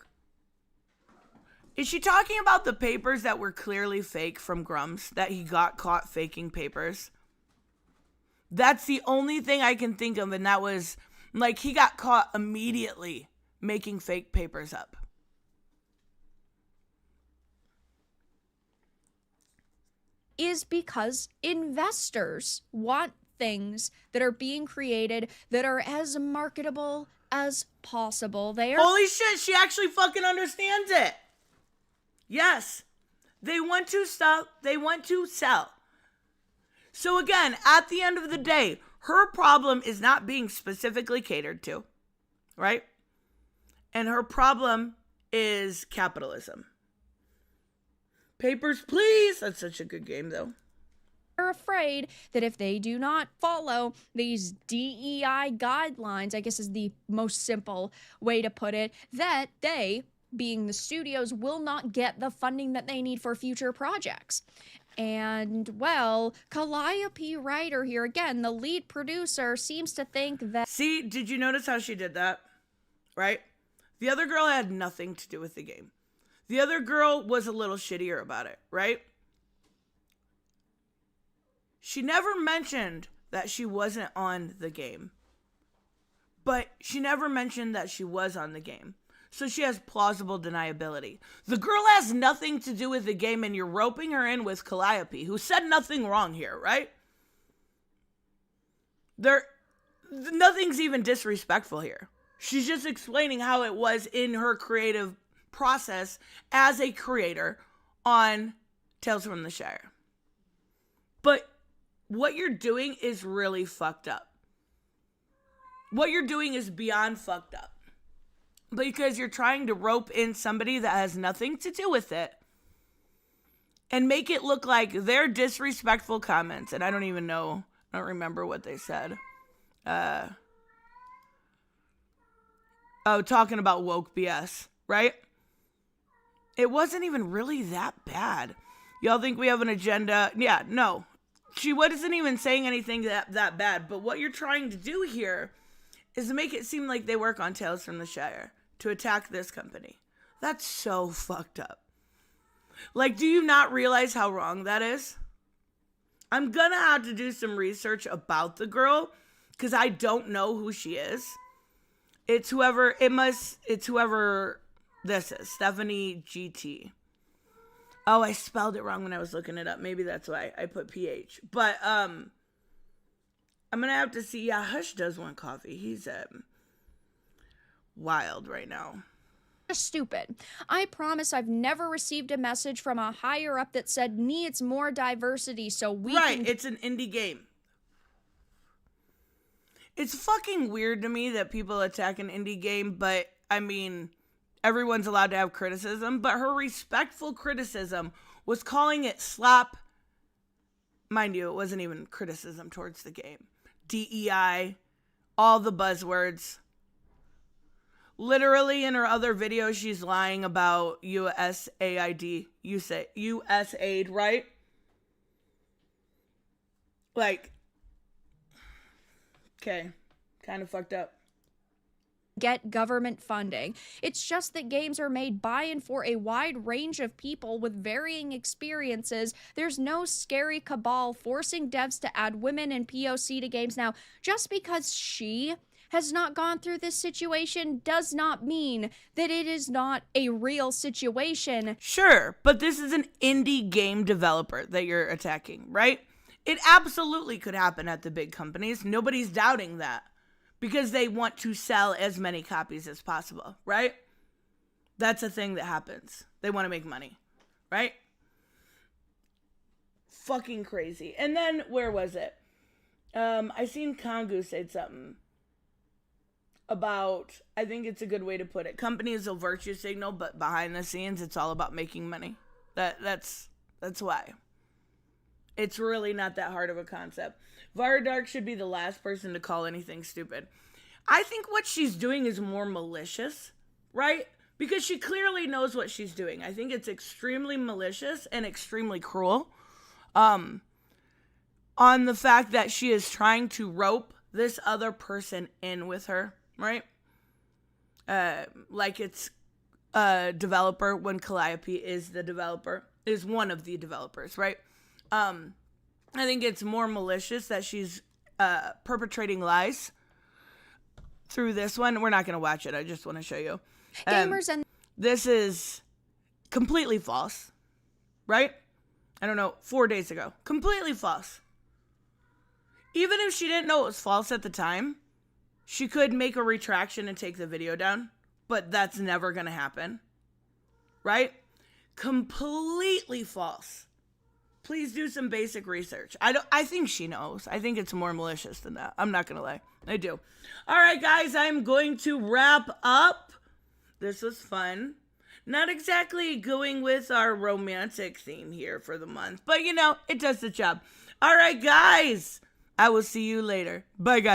is she talking about the papers that were clearly fake from Grumps, that he got caught faking papers? That's the only thing I can think of, and that was, like, he got caught immediately making fake papers up. is because investors want things that are being created that are as marketable as possible. Holy shit, she actually fucking understands it. Yes. They want to sell. So again, at the end of the day, her problem is not being specifically catered to, right? And her problem is capitalism. Papers, Please. That's such a good game, though. They're afraid that if they do not follow these DEI guidelines, I guess is the most simple way to put it, that they, being the studios, will not get the funding that they need for future projects. And, well, Calliope Writer here, again, the lead producer, seems to think that... See, did you notice how she did that? Right? The other girl had nothing to do with the game. The other girl was a little shittier about it, right? She never mentioned that she wasn't on the game. But she never mentioned that she was on the game. So she has plausible deniability. The girl has nothing to do with the game, and you're roping her in with Calliope, who said nothing wrong here, right? Nothing's even disrespectful here. She's just explaining how it was in her creative process as a creator on Tales from the Shire. But what you're doing is really fucked up. What you're doing is beyond fucked up. Because you're trying to rope in somebody that has nothing to do with it and make it look like their disrespectful comments. And I don't remember what they said. Talking about woke BS, right? It wasn't even really that bad. Y'all think we have an agenda? Yeah, no. She wasn't even saying anything that bad. But what you're trying to do here is to make it seem like they work on Tales from the Shire to attack this company. That's so fucked up. Like, do you not realize how wrong that is? I'm gonna have to do some research about the girl because I don't know who she is. It's whoever this is, Stephanie GT. Oh, I spelled it wrong when I was looking it up. Maybe that's why I put PH. But I'm gonna have to see. Yeah, Hush does want coffee. He's wild right now. Stupid. I promise I've never received a message from a higher up that said needs more diversity so we can... It's an indie game. It's fucking weird to me that people attack an indie game, but I mean, everyone's allowed to have criticism, but her respectful criticism was calling it slap mind you, it wasn't even criticism towards the game. DEI, all the buzzwords. Literally in her other videos, she's lying about USAID. You say USAID, right? Like, okay, kind of fucked up. Get government funding. It's just that games are made by and for a wide range of people with varying experiences. There's no scary cabal forcing devs to add women and POC to games. Now, just because she has not gone through this situation does not mean that it is not a real situation. Sure, but this is an indie game developer that you're attacking, right? It absolutely could happen at the big companies. Nobody's doubting that because they want to sell as many copies as possible, right? That's a thing that happens. They want to make money, right? Fucking crazy. And then, where was it? I seen Kongu say something about, I think it's a good way to put it. Companies will virtue signal, but behind the scenes, it's all about making money. That's why. It's really not that hard of a concept. Varadark should be the last person to call anything stupid. I think what she's doing is more malicious, right? Because she clearly knows what she's doing. I think it's extremely malicious and extremely cruel. On the fact that she is trying to rope this other person in with her, right? Like it's a developer when Calliope is the developer, is one of the developers, right? I think it's more malicious that she's perpetrating lies through this one. We're not going to watch it. I just want to show you. Gamers and this is completely false, right? I don't know, 4 days ago. Completely false. Even if she didn't know it was false at the time, she could make a retraction and take the video down, but that's never going to happen, right? Completely false. Please do some basic research. I think she knows. I think it's more malicious than that. I'm not going to lie. I do. All right, guys, I'm going to wrap up. This was fun. Not exactly going with our romantic theme here for the month, but you know, it does the job. All right, guys, I will see you later. Bye, guys.